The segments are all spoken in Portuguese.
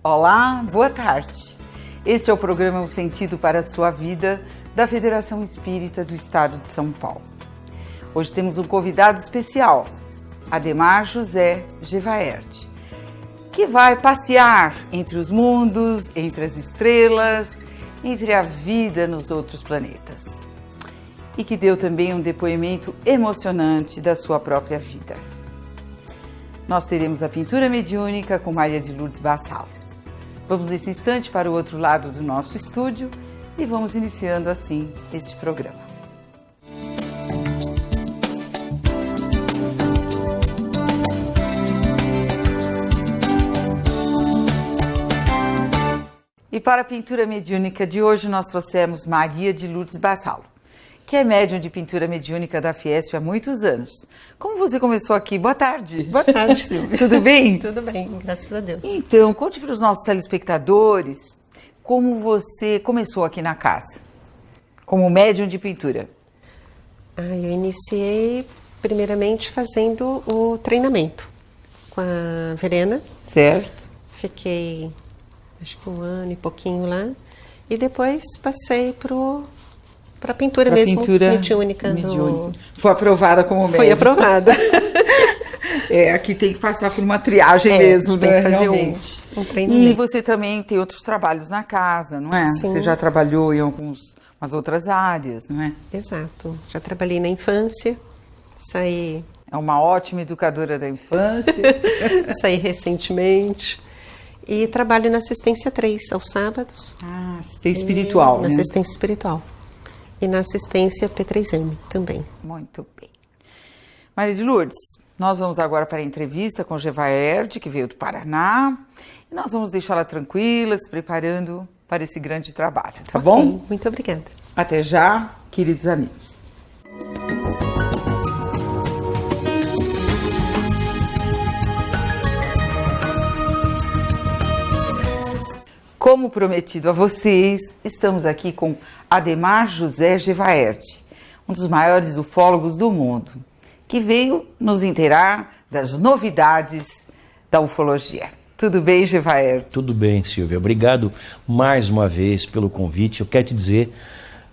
Olá, boa tarde. Este é o programa O Sentido para a Sua Vida, da Federação Espírita do Estado de São Paulo. Hoje temos um convidado especial, Ademar José Gevaerd, que vai passear entre os mundos, entre as estrelas, entre a vida nos outros planetas. E que deu também um depoimento emocionante da sua própria vida. Nós teremos a pintura mediúnica com Maria de Lourdes Bassalo. Vamos nesse instante para o outro lado do nosso estúdio e vamos iniciando assim este programa. E para a pintura mediúnica de hoje nós trouxemos Maria de Lourdes Bassalo, que é médium de pintura mediúnica da Fiesp há muitos anos. Como você começou aqui? Boa tarde. Boa tarde, Silvia. Tudo bem? Tudo bem, graças a Deus. Então, conte para os nossos telespectadores como você começou aqui na casa, como médium de pintura. Eu iniciei primeiramente fazendo o treinamento com a Verena. Certo. Fiquei, acho que 1 ano e pouquinho lá. E depois passei para a pintura mesmo, pintura mediúnica. Foi aprovada como médium. Foi aprovada. Aqui tem que passar por uma triagem mesmo, tem né? que fazer Realmente. um treinamento. E você também tem outros trabalhos na casa, não é? Sim. Você já trabalhou em umas outras áreas, não é? Exato. Já trabalhei na infância, saí... É uma ótima educadora da infância. Saí recentemente. E trabalho na assistência 3, aos sábados. Assistência espiritual, Na né? assistência espiritual. E na assistência P3M também. Muito bem. Maria de Lourdes, nós vamos agora para a entrevista com Gevaerd, que veio do Paraná. E nós vamos deixá-la tranquila, se preparando para esse grande trabalho, tá bom? Muito obrigada. Até já, queridos amigos. Como prometido a vocês, estamos aqui com Ademar José Gevaerd, um dos maiores ufólogos do mundo, que veio nos inteirar das novidades da ufologia. Tudo bem, Gevaerd? Tudo bem, Silvia. Obrigado mais uma vez pelo convite. Eu quero te dizer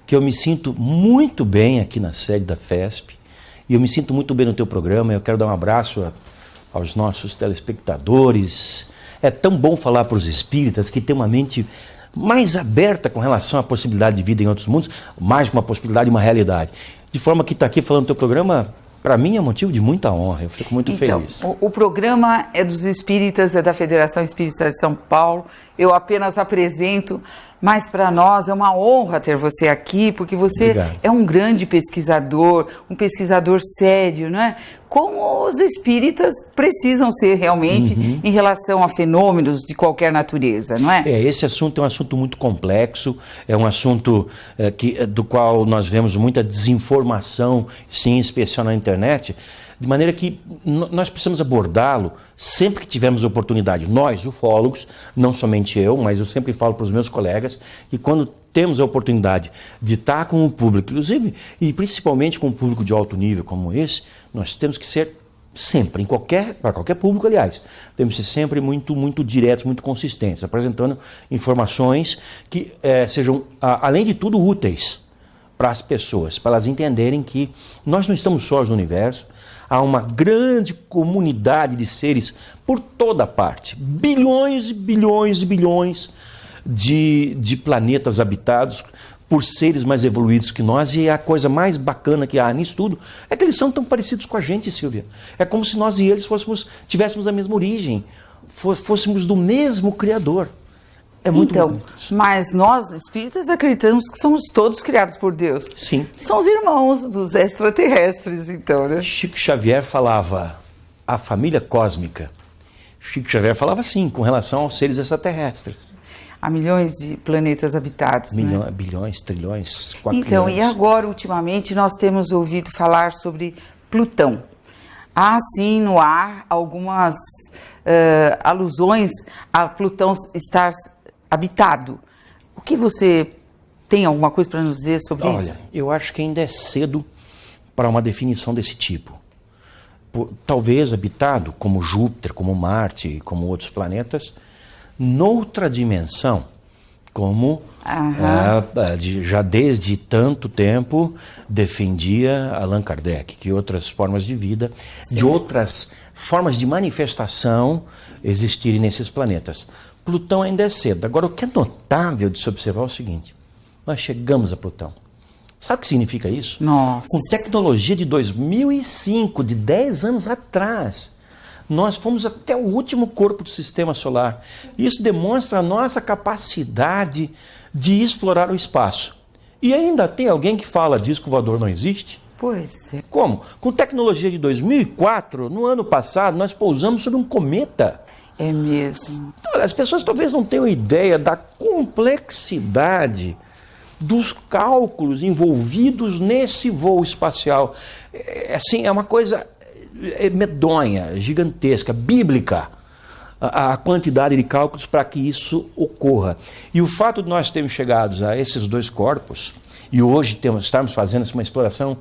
que eu me sinto muito bem aqui na sede da FESP e eu me sinto muito bem no teu programa. Eu quero dar um abraço aos nossos telespectadores. É tão bom falar para os espíritas que têm uma mente mais aberta com relação à possibilidade de vida em outros mundos, mais uma possibilidade, uma realidade. De forma que estar aqui falando do teu programa, para mim é motivo de muita honra, eu fico muito feliz. O programa é dos espíritas, é da Federação Espírita de São Paulo, eu apenas apresento, mas para nós é uma honra ter você aqui, porque você Obrigado. É um grande pesquisador, um pesquisador sério, não é? Como os espíritas precisam ser realmente em relação a fenômenos de qualquer natureza, não é? Esse assunto é um assunto muito complexo, é um assunto do qual nós vemos muita desinformação, sim, em especial na internet, de maneira que nós precisamos abordá-lo sempre que tivermos oportunidade. Nós, ufólogos, não somente eu, mas eu sempre falo para os meus colegas, que quando temos a oportunidade de estar com o público, inclusive, e principalmente com um público de alto nível como esse, nós temos que ser sempre, para qualquer público, aliás, temos que ser sempre muito diretos, muito consistentes, apresentando informações que sejam, além de tudo, úteis para as pessoas, para elas entenderem que nós não estamos sós no universo, há uma grande comunidade de seres por toda parte, bilhões e bilhões e bilhões de planetas habitados por seres mais evoluídos que nós, e a coisa mais bacana que há nisso tudo é que eles são tão parecidos com a gente, Silvia. É como se nós e eles tivéssemos a mesma origem, fôssemos do mesmo Criador. É muito bonito. Mas nós, espíritas, acreditamos que somos todos criados por Deus. Sim. São os irmãos dos extraterrestres, então, né? Chico Xavier falava a família cósmica. Chico Xavier falava assim, com relação aos seres extraterrestres. Há milhões de planetas habitados, né? Bilhões, trilhões, Então, quatrilhões. e agora, ultimamente, nós temos ouvido falar sobre Plutão. Há, sim, no ar algumas alusões a Plutão estar habitado. O que você tem alguma coisa para nos dizer sobre isso? Olha, eu acho que ainda é cedo para uma definição desse tipo. Talvez habitado, como Júpiter, como Marte, como outros planetas, noutra dimensão, como já desde tanto tempo defendia Allan Kardec, que outras formas de vida, de outras formas de manifestação existirem nesses planetas. Plutão ainda é cedo. Agora, o que é notável de se observar é o seguinte: nós chegamos a Plutão. Sabe o que significa isso? Nossa. Com tecnologia de 2005, de 10 anos atrás, nós fomos até o último corpo do sistema solar. Isso demonstra a nossa capacidade de explorar o espaço. E ainda tem alguém que fala disco voador não existe? Pois é. Como? Com tecnologia de 2004, no ano passado, nós pousamos sobre um cometa. É mesmo. As pessoas talvez não tenham ideia da complexidade dos cálculos envolvidos nesse voo espacial. É uma coisa medonha, gigantesca, bíblica, a quantidade de cálculos para que isso ocorra. E o fato de nós termos chegado a esses dois corpos, e hoje estarmos fazendo uma exploração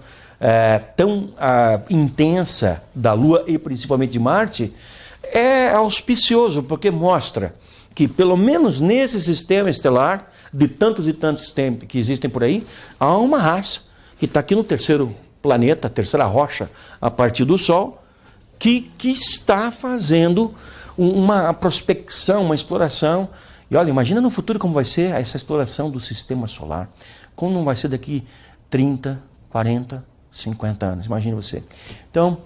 tão intensa da Lua e principalmente de Marte, é auspicioso, porque mostra que, pelo menos nesse sistema estelar, de tantos e tantos que existem por aí, há uma raça que está aqui no terceiro planeta, a terceira rocha, a partir do Sol, que está fazendo uma prospecção, uma exploração. E olha, imagina no futuro como vai ser essa exploração do sistema solar. Como não vai ser daqui 30, 40, 50 anos, imagina você. Então,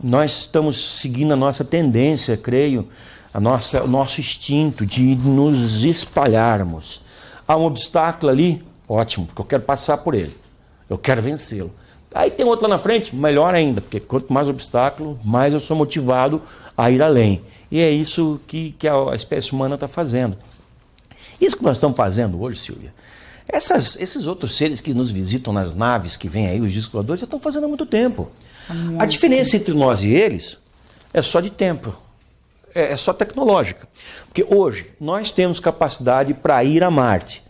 nós estamos seguindo a nossa tendência, creio, o nosso instinto de nos espalharmos. Há um obstáculo ali, ótimo, porque eu quero passar por ele, eu quero vencê-lo. Aí tem outro lá na frente, melhor ainda, porque quanto mais obstáculo, mais eu sou motivado a ir além. E é isso que a espécie humana está fazendo. Isso que nós estamos fazendo hoje, Silvia, esses outros seres que nos visitam nas naves que vêm aí, os discos voadores, já estão fazendo há muito tempo. A diferença entre nós e eles é só de tempo, é só tecnológica. Porque hoje nós temos capacidade para ir a Marte,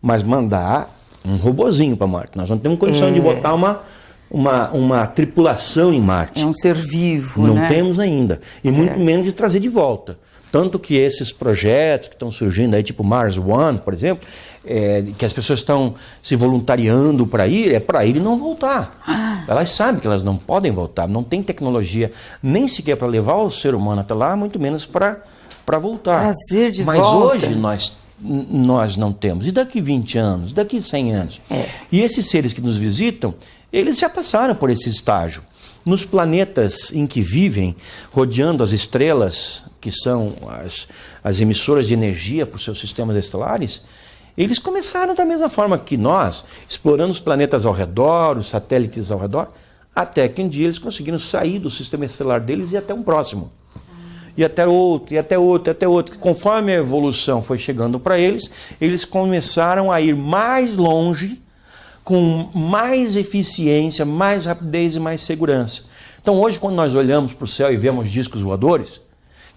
mas mandar um robozinho para Marte. Nós não temos condição de botar uma tripulação em Marte. É um ser vivo, não né? temos ainda. E muito menos de trazer de volta. Tanto que esses projetos que estão surgindo aí, tipo Mars One, por exemplo, que as pessoas estão se voluntariando para ir, é para ir e não voltar. Elas sabem que elas não podem voltar, não tem tecnologia nem sequer para levar o ser humano até lá, muito menos para voltar. Trazer de Mas volta. hoje nós não temos. E daqui 20 anos, daqui 100 anos? E esses seres que nos visitam, eles já passaram por esse estágio. Nos planetas em que vivem, rodeando as estrelas, que são as emissoras de energia para os seus sistemas estelares, eles começaram da mesma forma que nós, explorando os planetas ao redor, os satélites ao redor, até que um dia eles conseguiram sair do sistema estelar deles e ir até um próximo. E até outro, e até outro, e até outro. Conforme a evolução foi chegando para eles, eles começaram a ir mais longe, com mais eficiência, mais rapidez e mais segurança. Então hoje, quando nós olhamos para o céu e vemos discos voadores,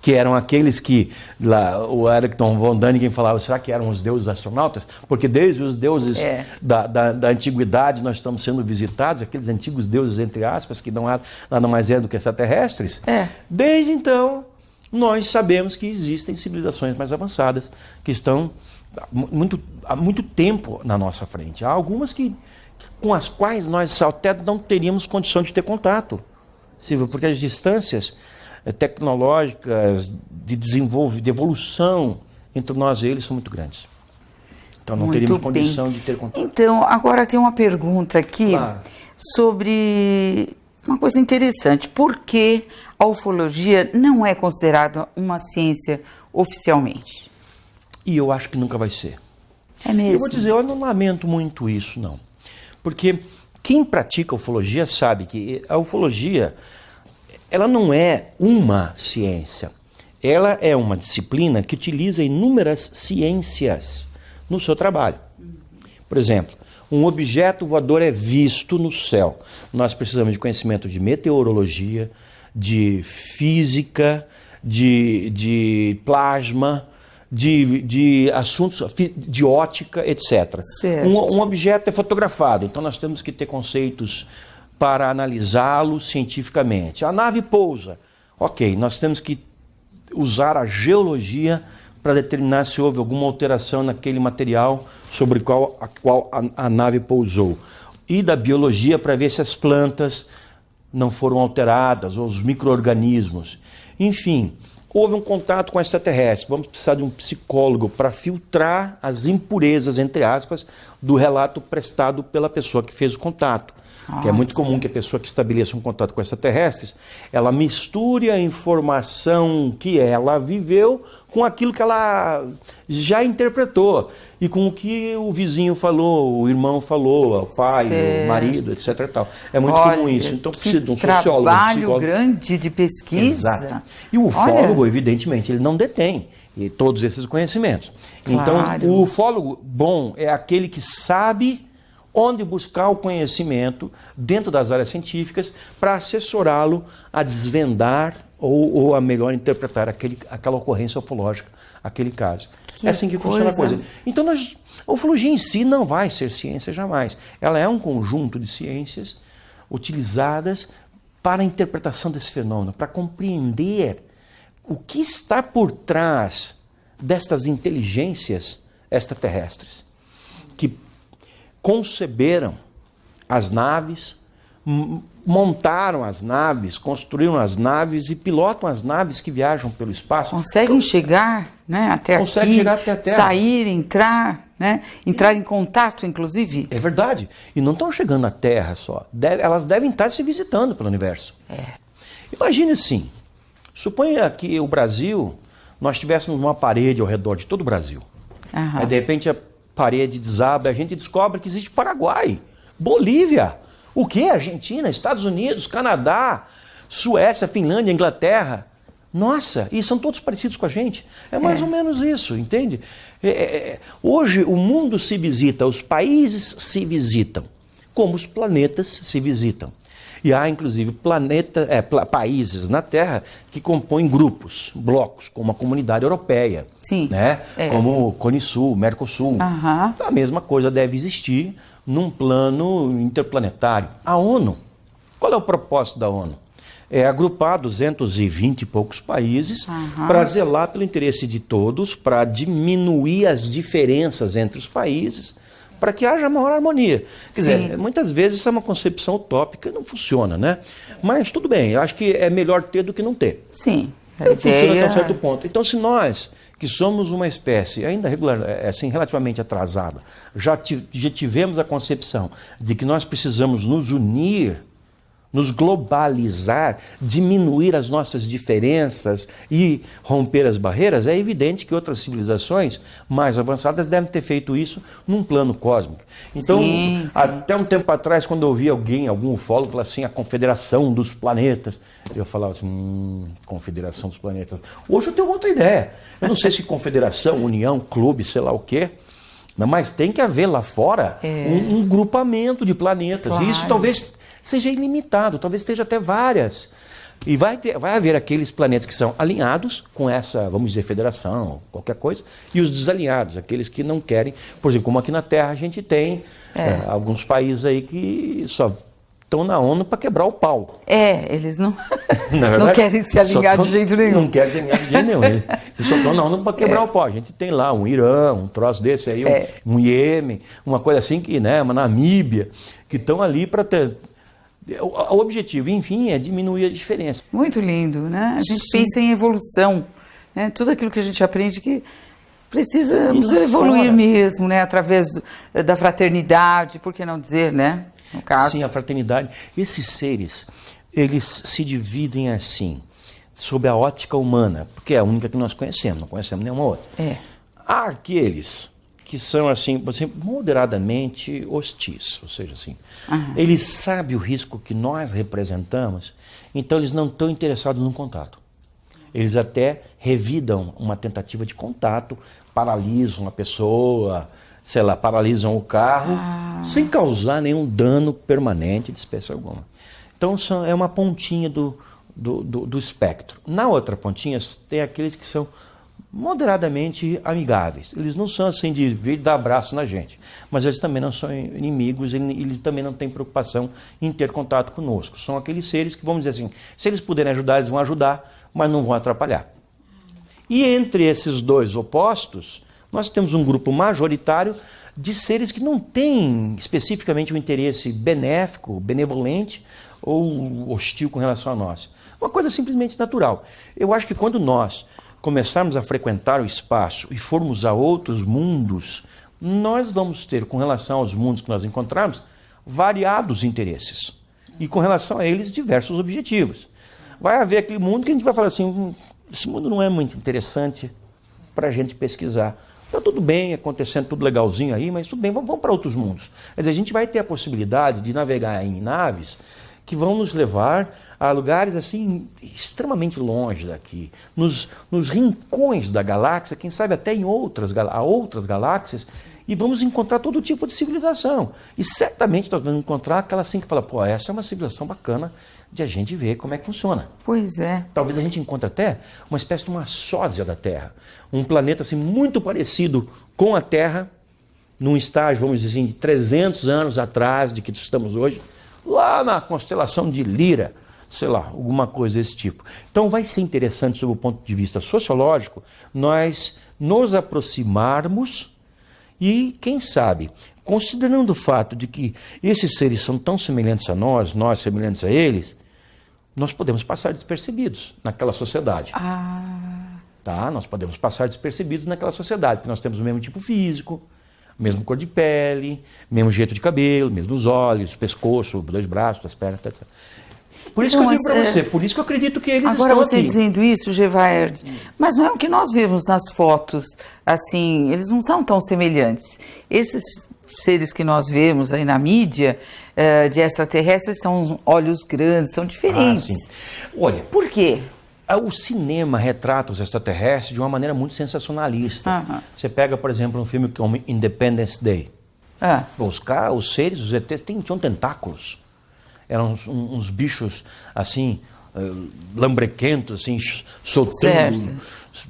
que eram aqueles que lá, o Erikson von Däniken falava, será que eram os deuses astronautas? Porque desde os deuses da antiguidade nós estamos sendo visitados, aqueles antigos deuses, entre aspas, que não nada mais é do que extraterrestres. Desde então, nós sabemos que existem civilizações mais avançadas, que estão há muito tempo na nossa frente. Há algumas com as quais nós até não teríamos condição de ter contato, Silvio, porque as distâncias tecnológicas de evolução entre nós e eles são muito grandes. Então não teríamos condição de ter contato. Então, agora tem uma pergunta aqui sobre uma coisa interessante. Por que a ufologia não é considerada uma ciência oficialmente? E eu acho que nunca vai ser. É mesmo? Eu vou dizer, eu não lamento muito isso, não. Porque quem pratica ufologia sabe que a ufologia, ela não é uma ciência. Ela é uma disciplina que utiliza inúmeras ciências no seu trabalho. Por exemplo, um objeto voador é visto no céu. Nós precisamos de conhecimento de meteorologia, de física, de plasma, de assuntos, de ótica, etc. Um objeto é fotografado, então nós temos que ter conceitos para analisá-lo cientificamente. A nave pousa, ok, nós temos que usar a geologia para determinar se houve alguma alteração naquele material sobre a qual a nave pousou. E da biologia para ver se as plantas não foram alteradas, ou os micro-organismos. Enfim, houve um contato com extraterrestres. Vamos precisar de um psicólogo para filtrar as impurezas, entre aspas, do relato prestado pela pessoa que fez o contato. Que é muito comum que a pessoa que estabeleça um contato com extraterrestres, ela misture a informação que ela viveu com aquilo que ela já interpretou. E com o que o vizinho falou, o irmão falou, o pai, o marido, etc. E tal. É muito comum isso. Então precisa de um sociólogo, um trabalho psicólogo. grande de pesquisa. Exato. E o ufólogo, evidentemente, ele não detém todos esses conhecimentos. Então, o ufólogo bom é aquele que sabe onde buscar o conhecimento dentro das áreas científicas para assessorá-lo a desvendar ou a melhor interpretar aquela ocorrência ufológica, aquele caso. É assim que funciona a coisa. Então, a ufologia em si não vai ser ciência jamais. Ela é um conjunto de ciências utilizadas para a interpretação desse fenômeno, para compreender o que está por trás destas inteligências extraterrestres, que conceberam as naves, montaram as naves, construíram as naves e pilotam as naves que viajam pelo espaço. Conseguem chegar, né, até aqui, chegar até a Terra. Sair, entrar, né, entrar em contato, inclusive. É verdade. E não estão chegando na Terra só. Elas devem estar se visitando pelo universo. Imagine assim, suponha que o Brasil, nós tivéssemos uma parede ao redor de todo o Brasil. Aí, de repente, a parede desaba, a gente descobre que existe Paraguai, Bolívia, o quê? Argentina, Estados Unidos, Canadá, Suécia, Finlândia, Inglaterra. Nossa, e são todos parecidos com a gente. É mais ou menos isso, entende? Hoje o mundo se visita, os países se visitam, como os planetas se visitam. E há, inclusive, países na Terra que compõem grupos, blocos, como a Comunidade Europeia, né? Como o Cone Sul, Mercosul. A mesma coisa deve existir num plano interplanetário. A ONU, qual é o propósito da ONU? É agrupar 220 e poucos países para zelar pelo interesse de todos, para diminuir as diferenças entre os países, para que haja maior harmonia. Quer dizer, muitas vezes isso é uma concepção utópica e não funciona, né? Mas tudo bem, eu acho que é melhor ter do que não ter. Sim. Funciona até um certo ponto. Então, se nós, que somos uma espécie ainda assim, relativamente atrasada, já tivemos a concepção de que nós precisamos nos unir, nos globalizar, diminuir as nossas diferenças e romper as barreiras, é evidente que outras civilizações mais avançadas devem ter feito isso num plano cósmico. Então, até um tempo atrás, quando eu ouvi algum ufólogo falar assim, a Confederação dos Planetas, eu falava assim, Confederação dos Planetas. Hoje eu tenho outra ideia. Eu não sei se confederação, união, clube, sei lá o quê, mas tem que haver lá fora um grupamento de planetas. E isso talvez seja ilimitado, talvez esteja até várias. E vai haver aqueles planetas que são alinhados com essa, vamos dizer, federação, qualquer coisa, e os desalinhados, aqueles que não querem. Por exemplo, como aqui na Terra a gente tem alguns países aí que só estão na ONU para quebrar o pau. Eles não, não querem se alinhar de jeito nenhum. Não querem se alinhar de jeito nenhum. Eles só estão na ONU para quebrar o pau. A gente tem lá um Irã, um troço desse aí, um Iêmen, uma coisa assim, que, né, uma Namíbia, que estão ali para ter... O objetivo, enfim, é diminuir a diferença. Muito lindo, né? A gente pensa em evolução, né? Tudo aquilo que a gente aprende que precisamos evoluir mesmo, né? Através da fraternidade, por que não dizer, né? No caso. Sim, a fraternidade. Esses seres, eles se dividem assim, sob a ótica humana, porque é a única que nós conhecemos, não conhecemos nenhuma outra. Há aqueles que são assim, moderadamente hostis, ou seja, assim, eles sabem o risco que nós representamos, então eles não estão interessados no contato. Eles até revidam uma tentativa de contato, paralisam a pessoa, sei lá, paralisam o carro, sem causar nenhum dano permanente de espécie alguma. Então é uma pontinha do espectro. Na outra pontinha tem aqueles que são moderadamente amigáveis. Eles não são assim de vir dar abraço na gente, mas eles também não são inimigos, eles também não têm preocupação em ter contato conosco. São aqueles seres que, vamos dizer assim, se eles puderem ajudar, eles vão ajudar, mas não vão atrapalhar. E entre esses dois opostos, nós temos um grupo majoritário de seres que não têm especificamente um interesse benéfico, benevolente ou hostil com relação a nós. Uma coisa simplesmente natural. Eu acho que quando nós começarmos a frequentar o espaço e formos a outros mundos, nós vamos ter, com relação aos mundos que nós encontrarmos, variados interesses. E com relação a eles, diversos objetivos. Vai haver aquele mundo que a gente vai falar assim, esse mundo não é muito interessante para a gente pesquisar. Está tudo bem, acontecendo tudo legalzinho aí, mas tudo bem, vamos para outros mundos. Quer dizer, a gente vai ter a possibilidade de navegar em naves que vão nos levar a lugares assim extremamente longe daqui, nos rincões da galáxia, quem sabe até em outras galáxias, e vamos encontrar todo tipo de civilização. E certamente nós vamos encontrar aquela assim que fala, pô, essa é uma civilização bacana de a gente ver como é que funciona. Pois é. Talvez a gente encontre até uma espécie de uma sósia da Terra, um planeta assim muito parecido com a Terra, num estágio, vamos dizer assim, de 300 anos atrás de que estamos hoje, lá na constelação de Lira, sei lá, alguma coisa desse tipo. Então vai ser interessante, sob o ponto de vista sociológico, nós nos aproximarmos e, quem sabe, considerando o fato de que esses seres são tão semelhantes a nós semelhantes a eles, nós podemos passar despercebidos naquela sociedade. Tá? Nós podemos passar despercebidos naquela sociedade, porque nós temos o mesmo tipo físico, mesma cor de pele, mesmo jeito de cabelo, mesmos olhos, pescoço, 2 braços, 2 pernas, etc. Por isso que eu digo para você, por isso que eu acredito que eles agora estão você aqui. dizendo isso, Gevaerd, mas não é o que nós vemos nas fotos, assim, eles não são tão semelhantes. Esses seres que nós vemos aí na mídia de extraterrestres são olhos grandes, são diferentes. Sim. Olha, por quê? O cinema retrata os extraterrestres de uma maneira muito sensacionalista. Você pega, por exemplo, um filme como Independence Day. Os seres, os ETs, tinham tentáculos. Eram uns bichos, assim, lambrequentos, assim, soltando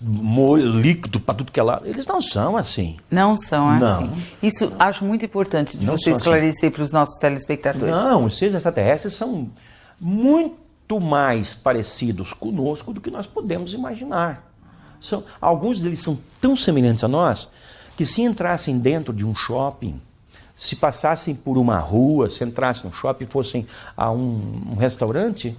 líquido para tudo que é lado. Eles não são assim. Não são assim. Não. Isso acho muito importante de você esclarecer para os nossos telespectadores. Não, os seres extraterrestres são muito mais parecidos conosco do que nós podemos imaginar. Alguns deles são tão semelhantes a nós que se entrassem dentro de um shopping, se passassem por uma rua, se entrassem no shopping e fossem a um restaurante,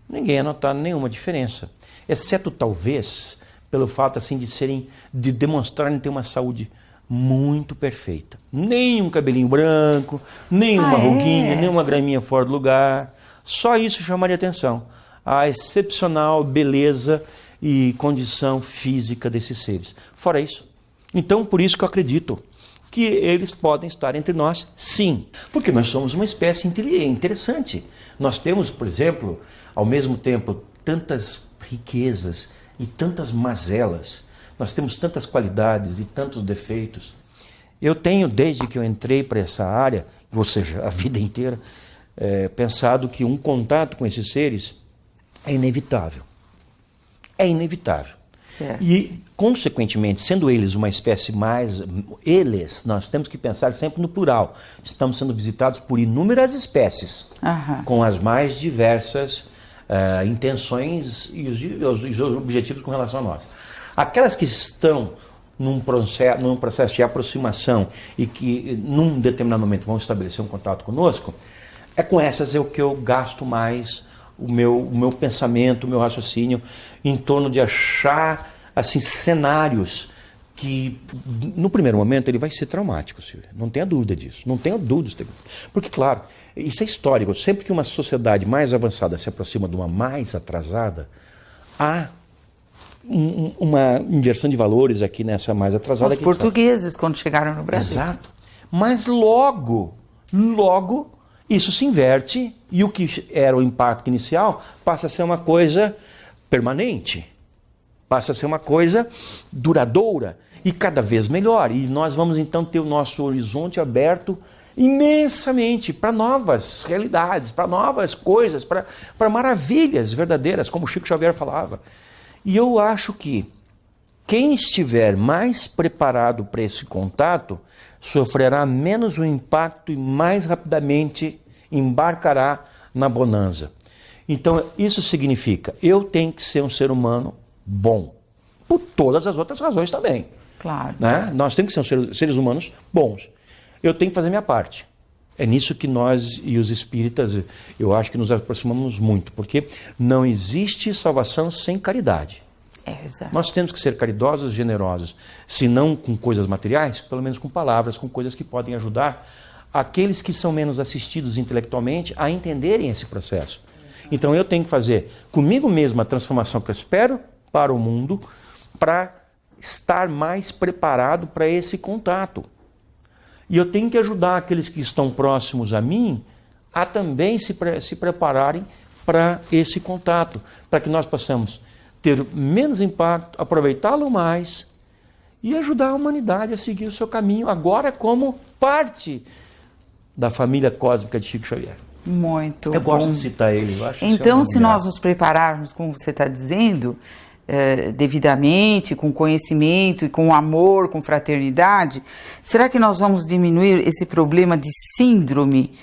ninguém ia notar nenhuma diferença. Exceto talvez pelo fato assim de demonstrarem ter uma saúde muito perfeita. Nem um cabelinho branco, nem uma ruguinha, nem uma graminha fora do lugar. Só isso chamaria atenção. A excepcional beleza e condição física desses seres. Fora isso. Então, por isso que eu acredito que eles podem estar entre nós, sim. Porque nós somos uma espécie interessante. Nós temos, por exemplo, ao mesmo tempo, tantas riquezas e tantas mazelas. Nós temos tantas qualidades e tantos defeitos. Eu tenho, desde que eu entrei para essa área, ou seja, a vida inteira, pensado que um contato com esses seres é inevitável. É inevitável. Certo. E, consequentemente, sendo eles uma espécie mais... nós temos que pensar sempre no plural. Estamos sendo visitados por inúmeras espécies, com as mais diversas intenções e os objetivos com relação a nós. Aquelas que estão num processo de aproximação e que, num determinado momento, vão estabelecer um contato conosco, com essas que eu gasto mais o meu pensamento, o meu raciocínio, em torno de achar assim, cenários que, no primeiro momento, ele vai ser traumático, Silvia. Não tenha dúvida disso. Não tenha dúvida. Porque, claro, isso é histórico. Sempre que uma sociedade mais avançada se aproxima de uma mais atrasada, há uma inversão de valores aqui nessa mais atrasada. Os portugueses, quando chegaram no Brasil. Exato. Mas logo, isso se inverte e o que era o impacto inicial passa a ser uma coisa permanente, passa a ser uma coisa duradoura e cada vez melhor. E nós vamos então ter o nosso horizonte aberto imensamente para novas realidades, para novas coisas, para maravilhas verdadeiras, como Chico Xavier falava. E eu acho que quem estiver mais preparado para esse contato sofrerá menos o impacto e mais rapidamente embarcará na bonança. Então, isso significa, eu tenho que ser um ser humano bom. por todas as outras razões também. Claro. Né? Nós temos que ser seres humanos bons. Eu tenho que fazer a minha parte. É nisso que nós e os espíritas, eu acho que nos aproximamos muito, porque não existe salvação sem caridade. Exato. Nós temos que ser caridosos e generosos, se não com coisas materiais, pelo menos com palavras, com coisas que podem ajudar aqueles que são menos assistidos intelectualmente a entenderem esse processo. Então eu tenho que fazer comigo mesmo a transformação que eu espero para o mundo, para estar mais preparado para esse contato. E eu tenho que ajudar aqueles que estão próximos a mim a também se prepararem para esse contato, para que nós possamos ter menos impacto, aproveitá-lo mais e ajudar a humanidade a seguir o seu caminho, agora como parte da família cósmica de Chico Xavier. Muito Eu gosto bom. de citar ele. Eu acho Então, se nós nos prepararmos, como você está dizendo, devidamente, com conhecimento e com amor, com fraternidade, será que nós vamos diminuir esse problema de síndrome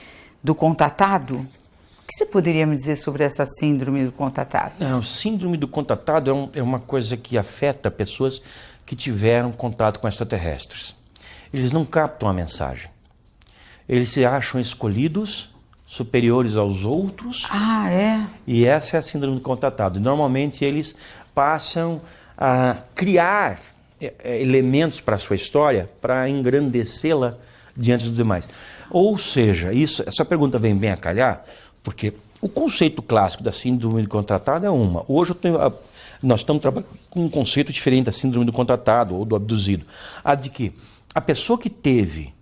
do contatado? O que você poderia me dizer sobre essa síndrome do contatado? Não, síndrome do contatado é uma coisa que afeta pessoas que tiveram contato com extraterrestres. Eles não captam a mensagem. Eles se acham escolhidos, superiores aos outros. Ah, é? E essa é a síndrome do contatado. Normalmente eles passam a criar elementos para a sua história, para engrandecê-la diante dos demais. Ou seja, essa pergunta vem bem a calhar, porque o conceito clássico da síndrome do contatado é uma. Hoje nós estamos trabalhando com um conceito diferente da síndrome do contatado ou do abduzido. A de que a pessoa que teve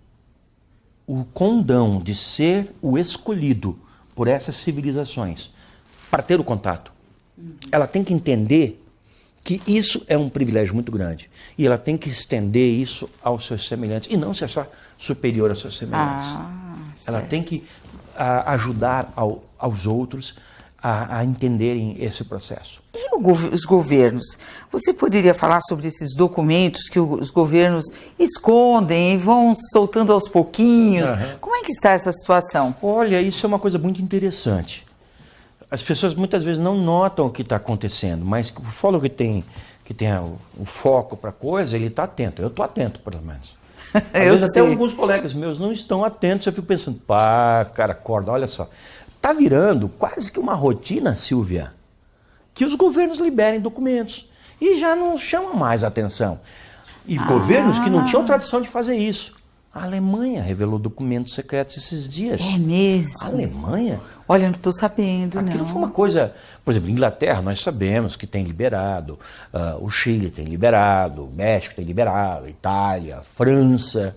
o condão de ser o escolhido por essas civilizações para ter o contato, ela tem que entender que isso é um privilégio muito grande. E ela tem que estender isso aos seus semelhantes. E não ser só superior aos seus semelhantes. Ela tem que ajudar aos outros a entenderem esse processo. E os governos? Você poderia falar sobre esses documentos que os governos escondem e vão soltando aos pouquinhos? Uhum. Como é que está essa situação? Olha, isso é uma coisa muito interessante. As pessoas muitas vezes não notam o que está acontecendo, mas o fólogo que tem o foco para a coisa, ele está atento. Eu estou atento, pelo menos. Às vezes até alguns colegas meus não estão atentos, eu fico pensando, cara, acorda, olha só. Está virando quase que uma rotina, Silvia, que os governos liberem documentos e já não chamam mais a atenção. E governos que não tinham tradição de fazer isso. A Alemanha revelou documentos secretos esses dias. É mesmo? A Alemanha? Olha, não estou sabendo, Aquilo não. foi uma coisa... Por exemplo, Inglaterra, nós sabemos que tem liberado, o Chile tem liberado, o México tem liberado, Itália, França,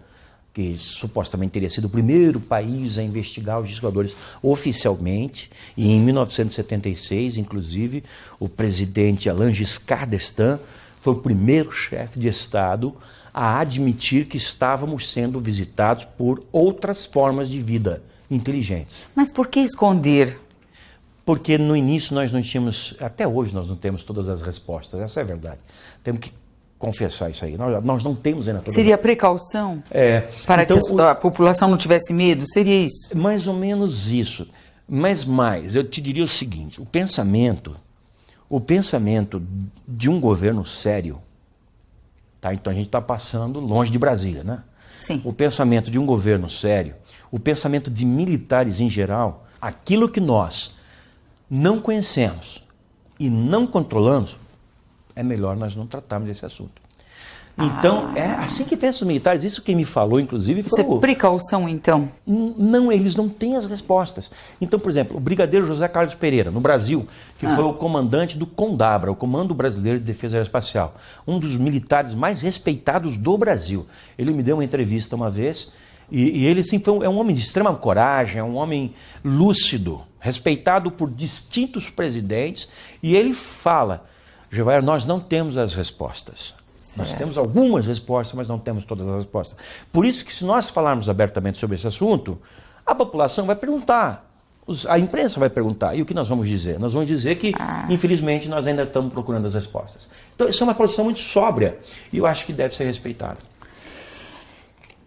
que supostamente teria sido o primeiro país a investigar os discos oficialmente, e em 1976, inclusive, o presidente Alain Giscard d'Estaing foi o primeiro chefe de Estado a admitir que estávamos sendo visitados por outras formas de vida inteligentes. Mas por que esconder? Porque no início nós não tínhamos, até hoje nós não temos todas as respostas, essa é a verdade. Temos que confessar isso aí. Nós não temos ainda todas. Seria precaução? Para então, que a população não tivesse medo? Seria isso? Mais ou menos isso. Mas mais, eu te diria o seguinte, o pensamento de um governo sério, tá? Então a gente está passando longe de Brasília, né? Sim. O pensamento de um governo sério, o pensamento de militares em geral, aquilo que nós não conhecemos e não controlamos, é melhor nós não tratarmos desse assunto. Então, é assim que pensam os militares. Isso quem me falou, inclusive, foi Isso é precaução, então? Não, eles não têm as respostas. Então, por exemplo, o brigadeiro José Carlos Pereira, no Brasil, que foi o comandante do CONDABRA, o Comando Brasileiro de Defesa Aeroespacial, um dos militares mais respeitados do Brasil. Ele me deu uma entrevista uma vez, e ele sim, é um homem de extrema coragem, é um homem lúcido, respeitado por distintos presidentes, e ele fala: Gevaer, nós não temos as respostas. Nós temos algumas respostas, mas não temos todas as respostas. Por isso que se nós falarmos abertamente sobre esse assunto, a população vai perguntar, a imprensa vai perguntar, e o que nós vamos dizer? Nós vamos dizer que, infelizmente, nós ainda estamos procurando as respostas. Então, isso é uma posição muito sóbria, e eu acho que deve ser respeitada.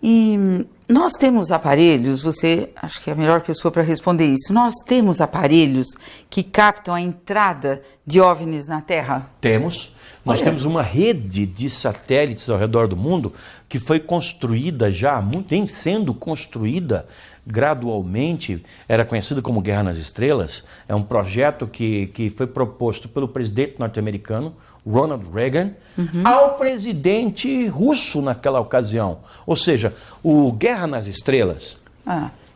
E nós temos aparelhos, você acho que é a melhor pessoa para responder isso, nós temos aparelhos que captam a entrada de OVNIs na Terra? Temos. Nós Olha. temos uma rede de satélites ao redor do mundo que foi construída já, vem sendo construída gradualmente, era conhecido como Guerra nas Estrelas. É um projeto que foi proposto pelo presidente norte-americano, Ronald Reagan, ao presidente russo naquela ocasião. Ou seja, o Guerra nas Estrelas,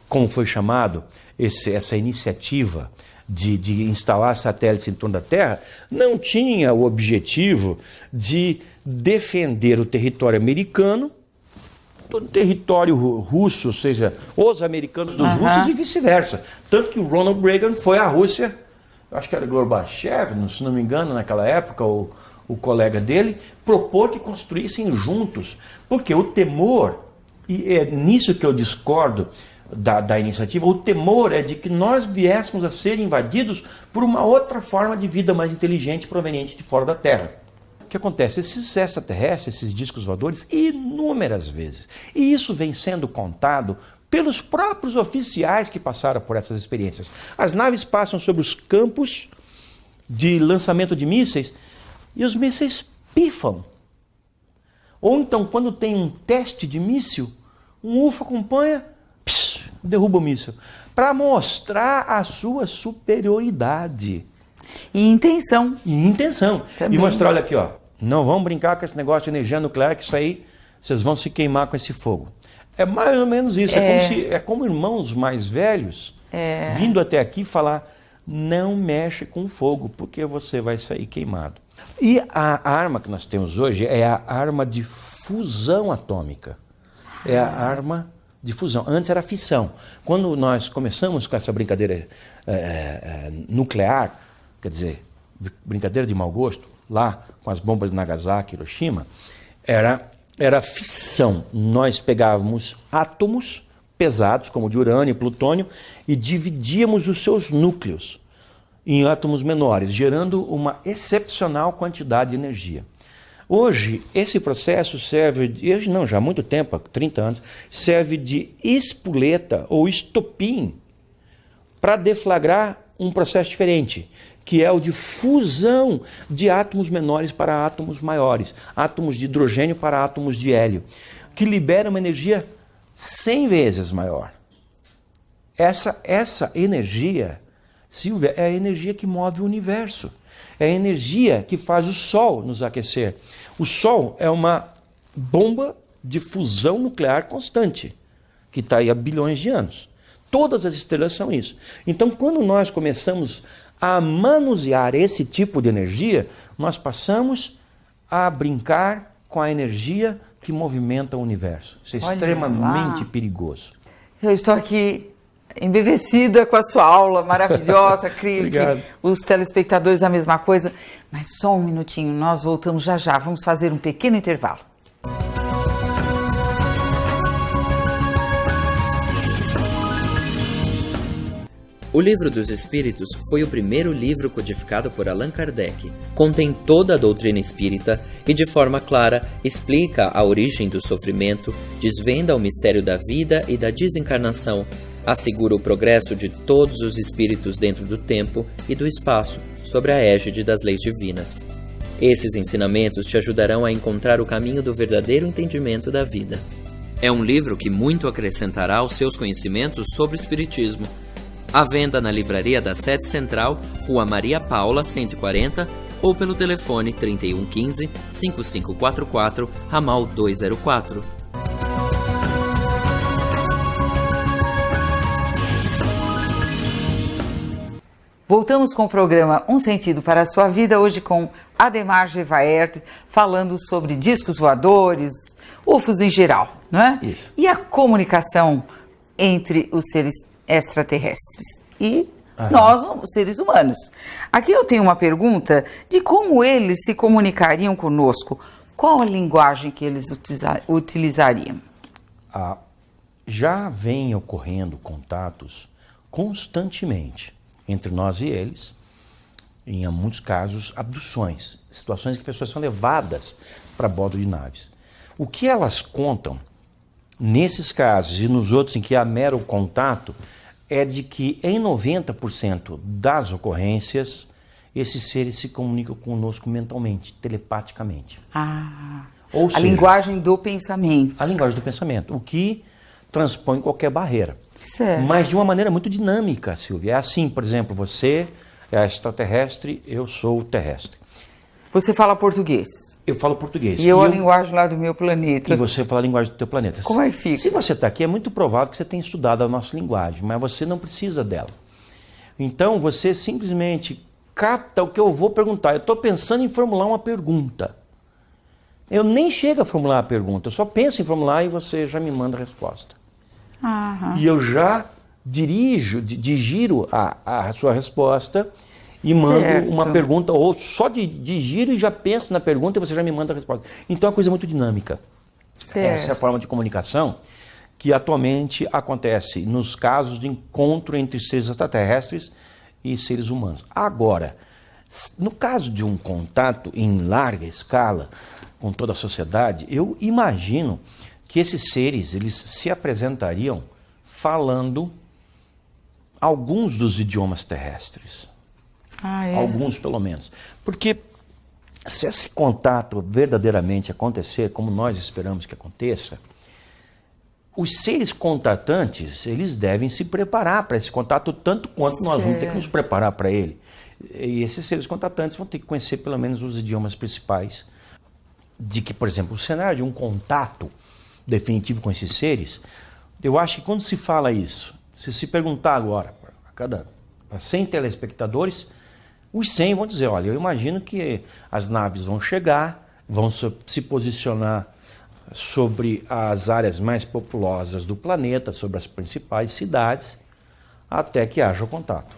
como foi chamado, essa iniciativa de instalar satélites em torno da Terra, não tinha o objetivo de defender o território americano do território russo, ou seja, os americanos dos russos e vice-versa. Tanto que o Ronald Reagan foi à Rússia, acho que era Gorbachev, se não me engano, naquela época, o colega dele, propor que construíssem juntos. Porque o temor, e é nisso que eu discordo da iniciativa, o temor é de que nós viéssemos a ser invadidos por uma outra forma de vida mais inteligente proveniente de fora da Terra. O que acontece? Esses extraterrestres, esses discos voadores, inúmeras vezes. E isso vem sendo contado pelos próprios oficiais que passaram por essas experiências. As naves passam sobre os campos de lançamento de mísseis e os mísseis pifam. Ou então, quando tem um teste de míssil, um UFO acompanha, derruba o míssil, para mostrar a sua superioridade. E intenção. Também. E mostrar, olha aqui, ó, não vão brincar com esse negócio de energia nuclear, que isso aí, vocês vão se queimar com esse fogo. É mais ou menos isso, é como irmãos mais velhos vindo até aqui falar, não mexe com fogo, porque você vai sair queimado. E a arma que nós temos hoje é a arma de fusão atômica. É a arma de fusão. Antes era fissão. Quando nós começamos com essa brincadeira nuclear, quer dizer, brincadeira de mau gosto, lá com as bombas de Nagasaki e Hiroshima, era fissão. Nós pegávamos átomos pesados, como de urânio e plutônio, e dividíamos os seus núcleos em átomos menores, gerando uma excepcional quantidade de energia. Hoje, esse processo já há muito tempo, há 30 anos, serve de espoleta ou estopim para deflagrar um processo diferente, que é o de fusão de átomos menores para átomos maiores, átomos de hidrogênio para átomos de hélio, que libera uma energia 100 vezes maior. Essa energia, Silvia, é a energia que move o universo. É a energia que faz o Sol nos aquecer. O Sol é uma bomba de fusão nuclear constante, que está aí há bilhões de anos. Todas as estrelas são isso. Então, quando nós começamos a manusear esse tipo de energia, nós passamos a brincar com a energia que movimenta o universo. Isso é extremamente perigoso. Eu estou aqui embevecida com a sua aula maravilhosa, creio que os telespectadores a mesma coisa, mas só um minutinho, nós voltamos já já, vamos fazer um pequeno intervalo. O Livro dos Espíritos foi o primeiro livro codificado por Allan Kardec. Contém toda a doutrina espírita e, de forma clara, explica a origem do sofrimento, desvenda o mistério da vida e da desencarnação, assegura o progresso de todos os espíritos dentro do tempo e do espaço, sob a égide das leis divinas. Esses ensinamentos te ajudarão a encontrar o caminho do verdadeiro entendimento da vida. É um livro que muito acrescentará aos seus conhecimentos sobre o espiritismo. À venda na livraria da Sede Central, Rua Maria Paula, 140, ou pelo telefone 3115-5544, ramal 204. Voltamos com o programa Um Sentido para a Sua Vida, hoje com Ademar Gevaert, falando sobre discos voadores, UFOs em geral, não é? Isso. E a comunicação entre os seres extraterrestres e nós, os seres humanos. Aqui eu tenho uma pergunta de como eles se comunicariam conosco. Qual a linguagem que eles utilizariam? Já vem ocorrendo contatos constantemente entre nós e eles, em muitos casos, abduções, situações em que pessoas são levadas para bordo de naves. O que elas contam nesses casos e nos outros em que há mero contato, é de que em 90% das ocorrências, esses seres se comunicam conosco mentalmente, telepaticamente. Ou a seja, linguagem do pensamento. a linguagem do pensamento, o que transpõe qualquer barreira. Certo. Mas de uma maneira muito dinâmica, Silvia. É assim, por exemplo, você é extraterrestre, eu sou terrestre. Você fala português. Eu falo português. E eu a linguagem lá do meu planeta. E você fala a linguagem do teu planeta. Como é que fica? Se você está aqui, é muito provável que você tenha estudado a nossa linguagem, mas você não precisa dela. Então, você simplesmente capta o que eu vou perguntar. Eu estou pensando em formular uma pergunta. Eu nem chego a formular a pergunta, eu só penso em formular e você já me manda a resposta. E eu já digiro a sua resposta e mando uma pergunta, ou só digiro e já penso na pergunta e você já me manda a resposta. Então é uma coisa muito dinâmica. Essa é a forma de comunicação que atualmente acontece nos casos de encontro entre seres extraterrestres e seres humanos. Agora, no caso de um contato em larga escala com toda a sociedade, eu imagino que esses seres eles se apresentariam falando alguns dos idiomas terrestres. Alguns, pelo menos. Porque se esse contato verdadeiramente acontecer, como nós esperamos que aconteça, os seres contatantes, eles devem se preparar para esse contato tanto quanto nós vamos ter que nos preparar para ele. E esses seres contatantes vão ter que conhecer pelo menos os idiomas principais. De que, por exemplo, o cenário de um contato definitivo com esses seres, eu acho que quando se fala isso, se perguntar agora para 100 telespectadores, os 100 vão dizer, olha, eu imagino que as naves vão chegar, vão se posicionar sobre as áreas mais populosas do planeta, sobre as principais cidades, até que haja o contato.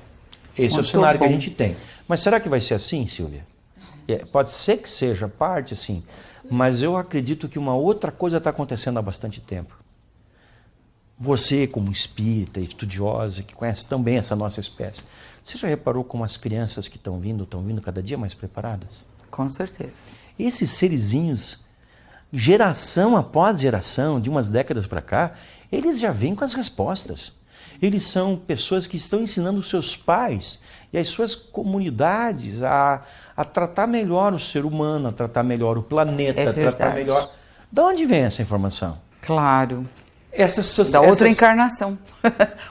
Esse é o cenário que a gente tem. Mas será que vai ser assim, Silvia? Pode ser que seja parte, sim, mas eu acredito que uma outra coisa está acontecendo há bastante tempo. Você, como espírita, estudiosa, que conhece tão bem essa nossa espécie, você já reparou como as crianças que estão vindo cada dia mais preparadas? Com certeza. Esses serizinhos, geração após geração, de umas décadas para cá, eles já vêm com as respostas. Eles são pessoas que estão ensinando os seus pais e as suas comunidades a tratar melhor o ser humano, a tratar melhor o planeta, a tratar melhor... De onde vem essa informação? Claro. Da outra encarnação.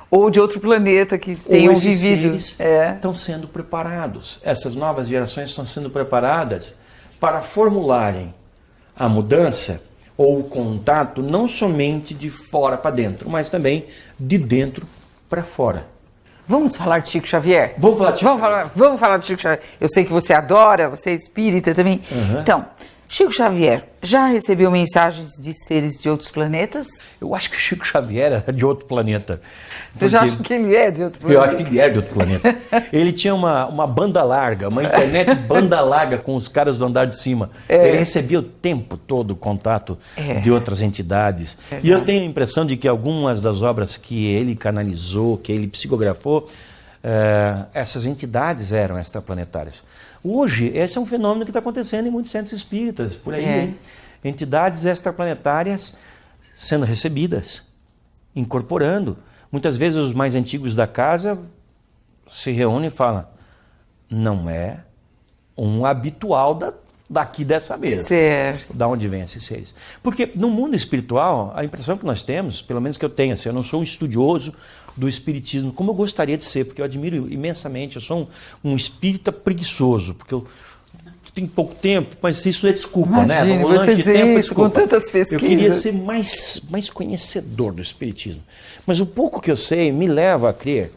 Ou de outro planeta que tenham vivido. Estão sendo preparados. Essas novas gerações estão sendo preparadas para formularem a mudança ou o contato não somente de fora para dentro, mas também de dentro para fora. Vamos falar de Chico Xavier? Vamos falar de Chico Xavier. Vamos falar de Chico Xavier. Eu sei que você adora, você é espírita também. Então, Chico Xavier já recebeu mensagens de seres de outros planetas? Eu acho que Chico Xavier era de outro planeta. Você já acha que ele é de outro planeta? Eu acho que ele é de outro planeta. Ele tinha uma banda larga, uma internet banda larga com os caras do andar de cima. Ele recebia o tempo todo o contato de outras entidades. E eu tenho a impressão de que algumas das obras que ele canalizou, que ele psicografou, essas entidades eram extraplanetárias. Hoje, esse é um fenômeno que está acontecendo em muitos centros espíritas, por aí. Entidades extraplanetárias sendo recebidas, incorporando. Muitas vezes os mais antigos da casa se reúnem e falam, não é um habitual daqui dessa mesa. Certo. Da onde vem esses seres? Porque no mundo espiritual, a impressão que nós temos, pelo menos que eu tenho, assim, eu não sou um estudioso do espiritismo, como eu gostaria de ser, porque eu admiro imensamente, eu sou um espírita preguiçoso, porque eu tenho pouco tempo, mas isso é desculpa, Imagine, né? você dizer isso com tantas pesquisas. Eu queria ser mais conhecedor do espiritismo. Mas o pouco que eu sei me leva a crer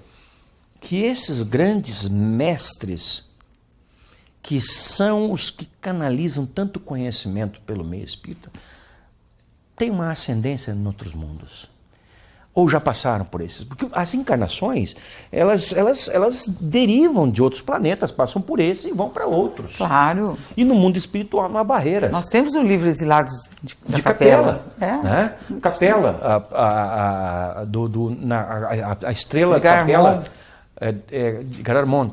que esses grandes mestres, que são os que canalizam tanto conhecimento pelo meio espírita, têm uma ascendência em outros mundos. Ou já passaram por esses? Porque as encarnações, elas derivam de outros planetas, passam por esses e vão para outros. Claro. E no mundo espiritual não há barreiras. Nós temos o livro Exilados de Capela. Né? Capela, a estrela de Capela, de Gararmon.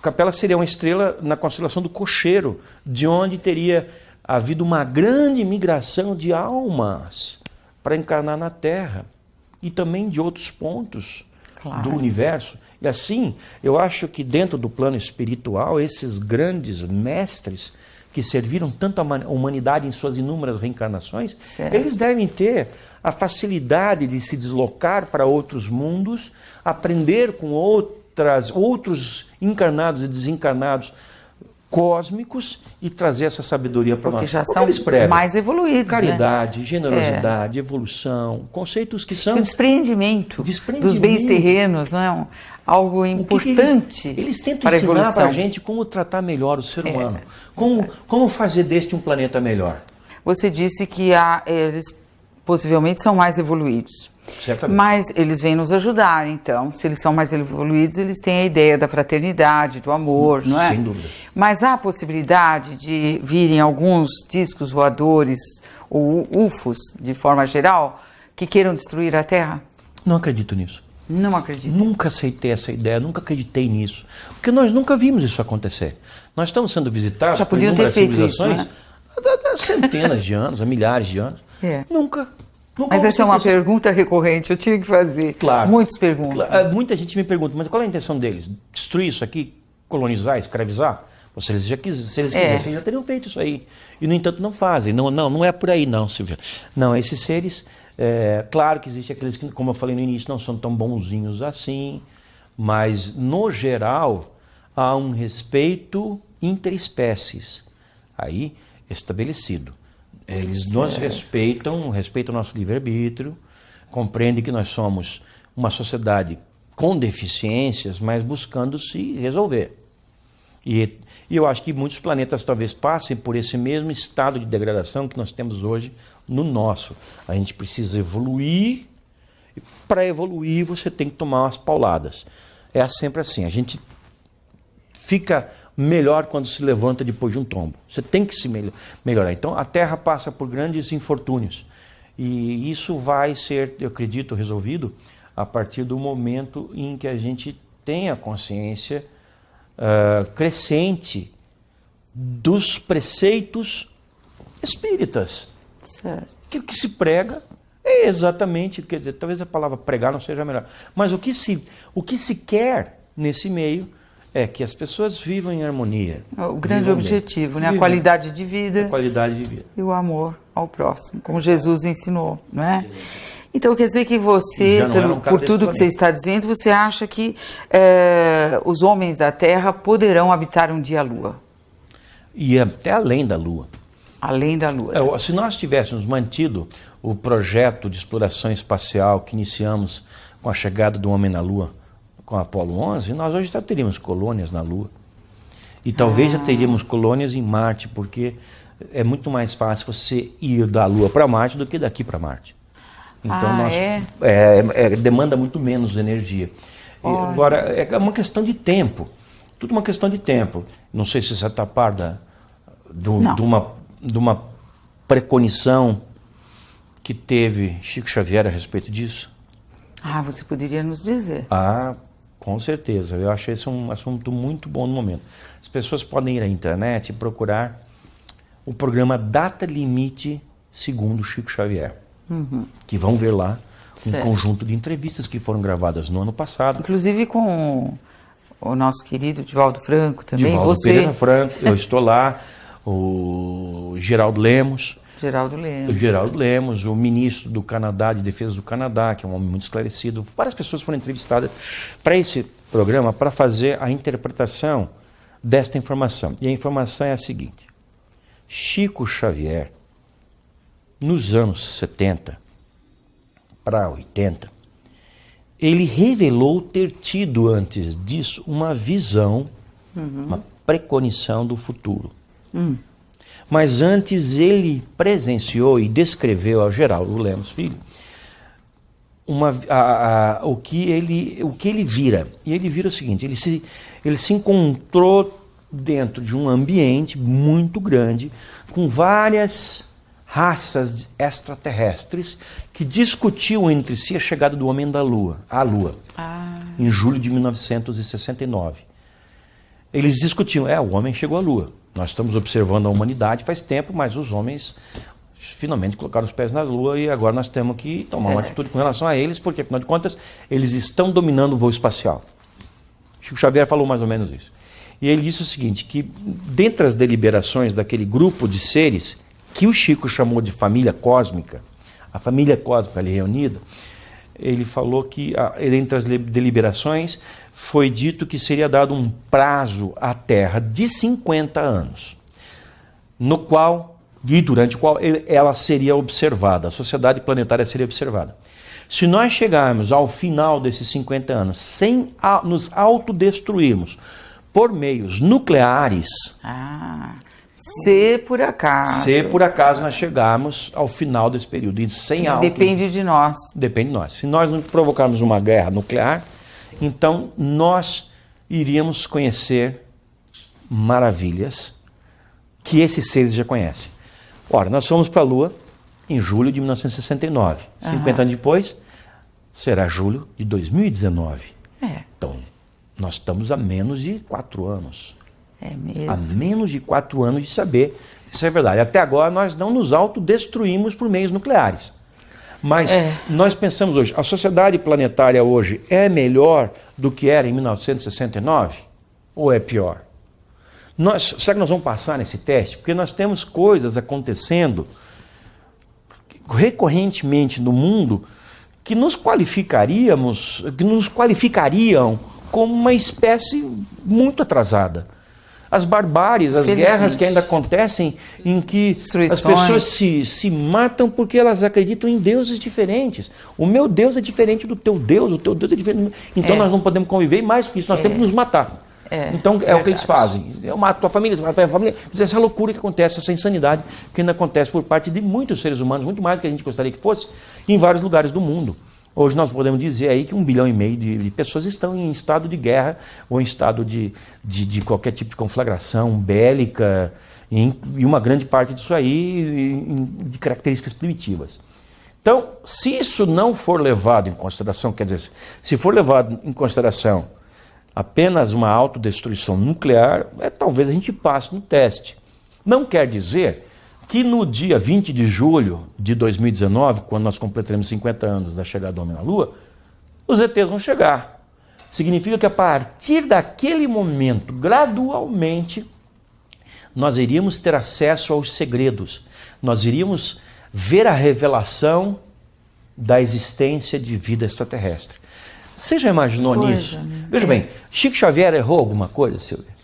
Capela seria uma estrela na constelação do Cocheiro, de onde teria havido uma grande migração de almas para encarnar na Terra e também de outros pontos do universo. E assim, eu acho que dentro do plano espiritual, esses grandes mestres que serviram tanto a humanidade em suas inúmeras reencarnações, eles devem ter a facilidade de se deslocar para outros mundos, aprender com outros encarnados e desencarnados cósmicos e trazer essa sabedoria para nós. Porque já são mais evoluídos. Caridade, generosidade, evolução, conceitos que são... O desprendimento dos bens terrenos, não é? Algo importante. Eles tentam ensinar para a gente como tratar melhor o ser humano, como fazer deste um planeta melhor. Você disse que eles possivelmente são mais evoluídos. Certamente. Mas eles vêm nos ajudar, então. Se eles são mais evoluídos, eles têm a ideia da fraternidade, do amor, não é? Sem dúvida. Mas há a possibilidade de virem alguns discos voadores ou UFOs, de forma geral, que queiram destruir a Terra? Não acredito nisso. Não acredito. Nunca aceitei essa ideia, nunca acreditei nisso. Porque nós nunca vimos isso acontecer. Nós estamos sendo visitados por inúmeras civilizações há centenas de anos, há milhares de anos. Nunca. Mas essa é uma pergunta recorrente, eu tinha que fazer. Claro. Muitas perguntas. Claro. Muita gente me pergunta, mas qual é a intenção deles? Destruir isso aqui? Colonizar? Escravizar? Se eles quisessem, já teriam feito isso aí. E, no entanto, não fazem. Não é por aí, não, Silvia. Não, esses seres, claro que existem aqueles que, como eu falei no início, não são tão bonzinhos assim, mas, no geral, há um respeito interespécies aí estabelecido. Eles nos respeitam o nosso livre-arbítrio, compreendem que nós somos uma sociedade com deficiências, mas buscando se resolver. E eu acho que muitos planetas talvez passem por esse mesmo estado de degradação que nós temos hoje no nosso. A gente precisa evoluir, e para evoluir você tem que tomar umas pauladas. É sempre assim, a gente fica melhor quando se levanta depois de um tombo. Você tem que se melhorar. Então, a Terra passa por grandes infortúnios. E isso vai ser, eu acredito, resolvido a partir do momento em que a gente tenha consciência crescente dos preceitos espíritas. Certo. Que o que se prega é exatamente, quer dizer, talvez a palavra pregar não seja melhor, mas o que se quer nesse meio é que as pessoas vivam em harmonia. O grande objetivo, né? A qualidade de vida. A qualidade de vida. E o amor ao próximo, como Jesus ensinou, não é? Então, quer dizer que você, por tudo que você está dizendo, você acha que os homens da Terra poderão habitar um dia a Lua? E até além da Lua. Além da Lua. Se nós tivéssemos mantido o projeto de exploração espacial que iniciamos com a chegada do homem na Lua, com a Apolo 11, nós hoje já teríamos colônias na Lua. E talvez já teríamos colônias em Marte, porque é muito mais fácil você ir da Lua para Marte do que daqui para Marte. Então, demanda muito menos energia. Agora, é uma questão de tempo. Tudo uma questão de tempo. Não sei se você está a par de uma preconição que teve Chico Xavier a respeito disso. Você poderia nos dizer. Com certeza. Eu achei esse um assunto muito bom no momento. As pessoas podem ir à internet e procurar o programa Data Limite segundo Chico Xavier. Que vão ver lá um conjunto de entrevistas que foram gravadas no ano passado. Inclusive com o nosso querido Divaldo Franco também. Divaldo Pereira Franco, eu estou lá, o Geraldo Lemos, o ministro do Canadá, de Defesa do Canadá, que é um homem muito esclarecido. Várias pessoas foram entrevistadas para esse programa para fazer a interpretação desta informação. E a informação é a seguinte: Chico Xavier, nos anos 70 para 80, ele revelou ter tido antes disso uma visão, uma preconição do futuro. Mas antes ele presenciou e descreveu ao Geraldo Lemos Filho o que ele vira. E ele vira o seguinte: ele se encontrou dentro de um ambiente muito grande, com várias raças extraterrestres que discutiam entre si a chegada do homem à Lua, em julho de 1969. Eles discutiam, o homem chegou à Lua. Nós estamos observando a humanidade faz tempo, mas os homens finalmente colocaram os pés na lua e agora nós temos que tomar uma atitude com relação a eles, porque afinal de contas eles estão dominando o voo espacial. Chico Xavier falou mais ou menos isso. E ele disse o seguinte, que dentre as deliberações daquele grupo de seres, que o Chico chamou de família cósmica, a família cósmica ali reunida, ele falou que entre as deliberações foi dito que seria dado um prazo à Terra de 50 anos, durante o qual ela seria observada, a sociedade planetária seria observada. Se nós chegarmos ao final desses 50 anos sem nos autodestruirmos por meios nucleares... Se por acaso nós chegarmos ao final desse período sem Depende de nós. Depende de nós. Se nós não provocarmos uma guerra nuclear, então nós iríamos conhecer maravilhas que esses seres já conhecem. Ora, nós fomos para a Lua em julho de 1969. 50 anos depois, será julho de 2019. Então, nós estamos a menos de 4 anos. É mesmo. Há menos de 4 anos de saber se isso é verdade. Até agora nós não nos autodestruímos por meios nucleares. Mas nós pensamos hoje, a sociedade planetária hoje é melhor do que era em 1969? Ou é pior? Será que nós vamos passar nesse teste? Porque nós temos coisas acontecendo recorrentemente no mundo que nos qualificariam como uma espécie muito atrasada. As barbáries, as guerras que ainda acontecem, em que as pessoas se matam porque elas acreditam em deuses diferentes. O meu Deus é diferente do teu Deus, o teu Deus é diferente. Então nós não podemos conviver, e mais que isso, nós temos que nos matar. Então é o que eles fazem. Eu mato a tua família, você mata a minha família. Essa loucura que acontece, essa insanidade que ainda acontece por parte de muitos seres humanos, muito mais do que a gente gostaria que fosse, em vários lugares do mundo. Hoje nós podemos dizer aí que 1,5 bilhão de pessoas estão em estado de guerra ou em estado de qualquer tipo de conflagração bélica, e uma grande parte disso aí de características primitivas. Então, se isso não for levado em consideração, quer dizer, se for levado em consideração apenas uma autodestruição nuclear, talvez a gente passe no teste. Não quer dizer que no dia 20 de julho de 2019, quando nós completaremos 50 anos da chegada do homem na Lua, os ETs vão chegar. Significa que a partir daquele momento, gradualmente, nós iríamos ter acesso aos segredos. Nós iríamos ver a revelação da existência de vida extraterrestre. Você já imaginou nisso? Né? Veja bem, Chico Xavier errou alguma coisa, Silvia?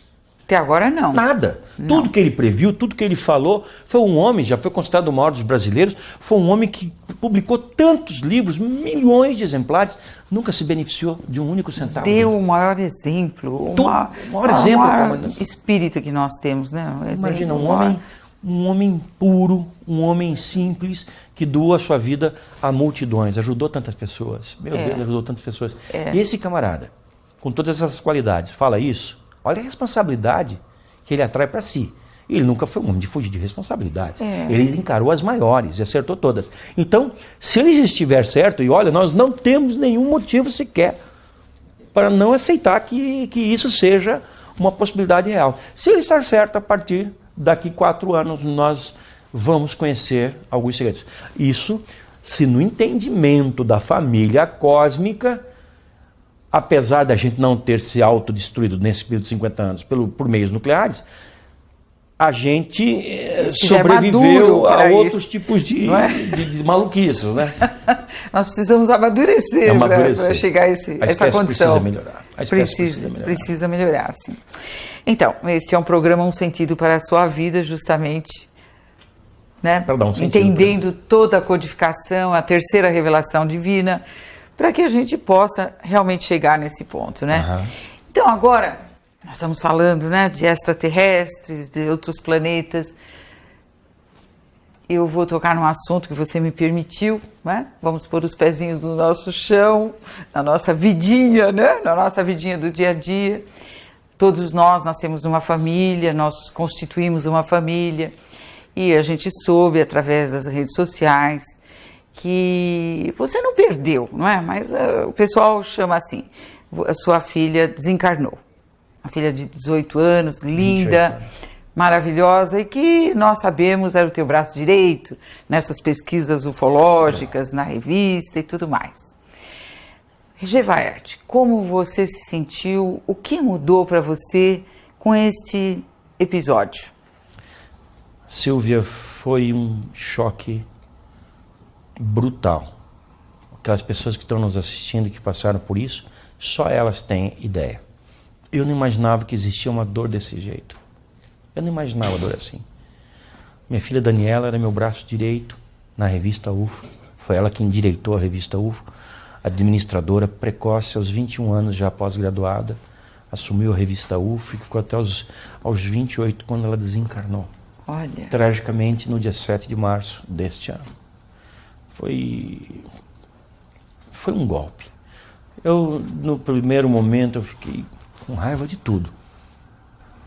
Até agora não. Nada. Não. Tudo que ele previu, tudo que ele falou, foi um homem, já foi considerado o maior dos brasileiros, foi um homem que publicou tantos livros, milhões de exemplares, nunca se beneficiou de um único centavo. Deu o maior exemplo. O maior espírito que nós temos, né? Imagina, um homem puro, um homem simples, que doa a sua vida a multidões, ajudou tantas pessoas. Meu Deus, ajudou tantas pessoas. E esse camarada, com todas essas qualidades, fala isso. Olha a responsabilidade que ele atrai para si. Ele nunca foi um homem de fugir de responsabilidades. Ele encarou as maiores e acertou todas. Então, se ele estiver certo, e olha, nós não temos nenhum motivo sequer para não aceitar que isso seja uma possibilidade real. Se ele estar certo, a partir daqui 4 anos nós vamos conhecer alguns segredos. Isso, se no entendimento da família cósmica, apesar da gente não ter se autodestruído nesse período de 50 anos por meios nucleares, a gente sobreviveu a outros tipos de maluquices, né? Nós precisamos amadurecer para chegar a essa condição. Precisa melhorar. A espécie precisa melhorar, sim. Então, esse é um programa Um Sentido para a Sua Vida, justamente, né? Para dar um sentido, entendendo toda a codificação, a terceira revelação divina, para que a gente possa realmente chegar nesse ponto, né? Uhum. Então, agora, nós estamos falando, né, de extraterrestres, de outros planetas. Eu vou tocar num assunto que você me permitiu, né? Vamos pôr os pezinhos no nosso chão, na nossa vidinha, né? Na nossa vidinha do dia a dia. Todos nós nascemos numa família, nós constituímos uma família, e a gente soube, através das redes sociais, que você não perdeu, não é? Mas o pessoal chama assim, a sua filha desencarnou. Uma filha de 18 anos, linda, maravilhosa e que nós sabemos era o teu braço direito nessas pesquisas ufológicas, na revista e tudo mais. Gevaert, como você se sentiu? O que mudou para você com este episódio? Silvia, foi um choque brutal. Aquelas pessoas que estão nos assistindo, que passaram por isso, só elas têm ideia. Eu não imaginava que existia uma dor desse jeito. Eu não imaginava dor assim. Minha filha Daniela era meu braço direito na revista UFO. Foi ela quem endireitou a revista UFO. Administradora precoce, aos 21 anos, já pós-graduada. Assumiu a revista UFO e ficou até aos 28, quando ela desencarnou. Olha. Tragicamente, no dia 7 de março deste ano. Foi um golpe. No primeiro momento, eu fiquei com raiva de tudo.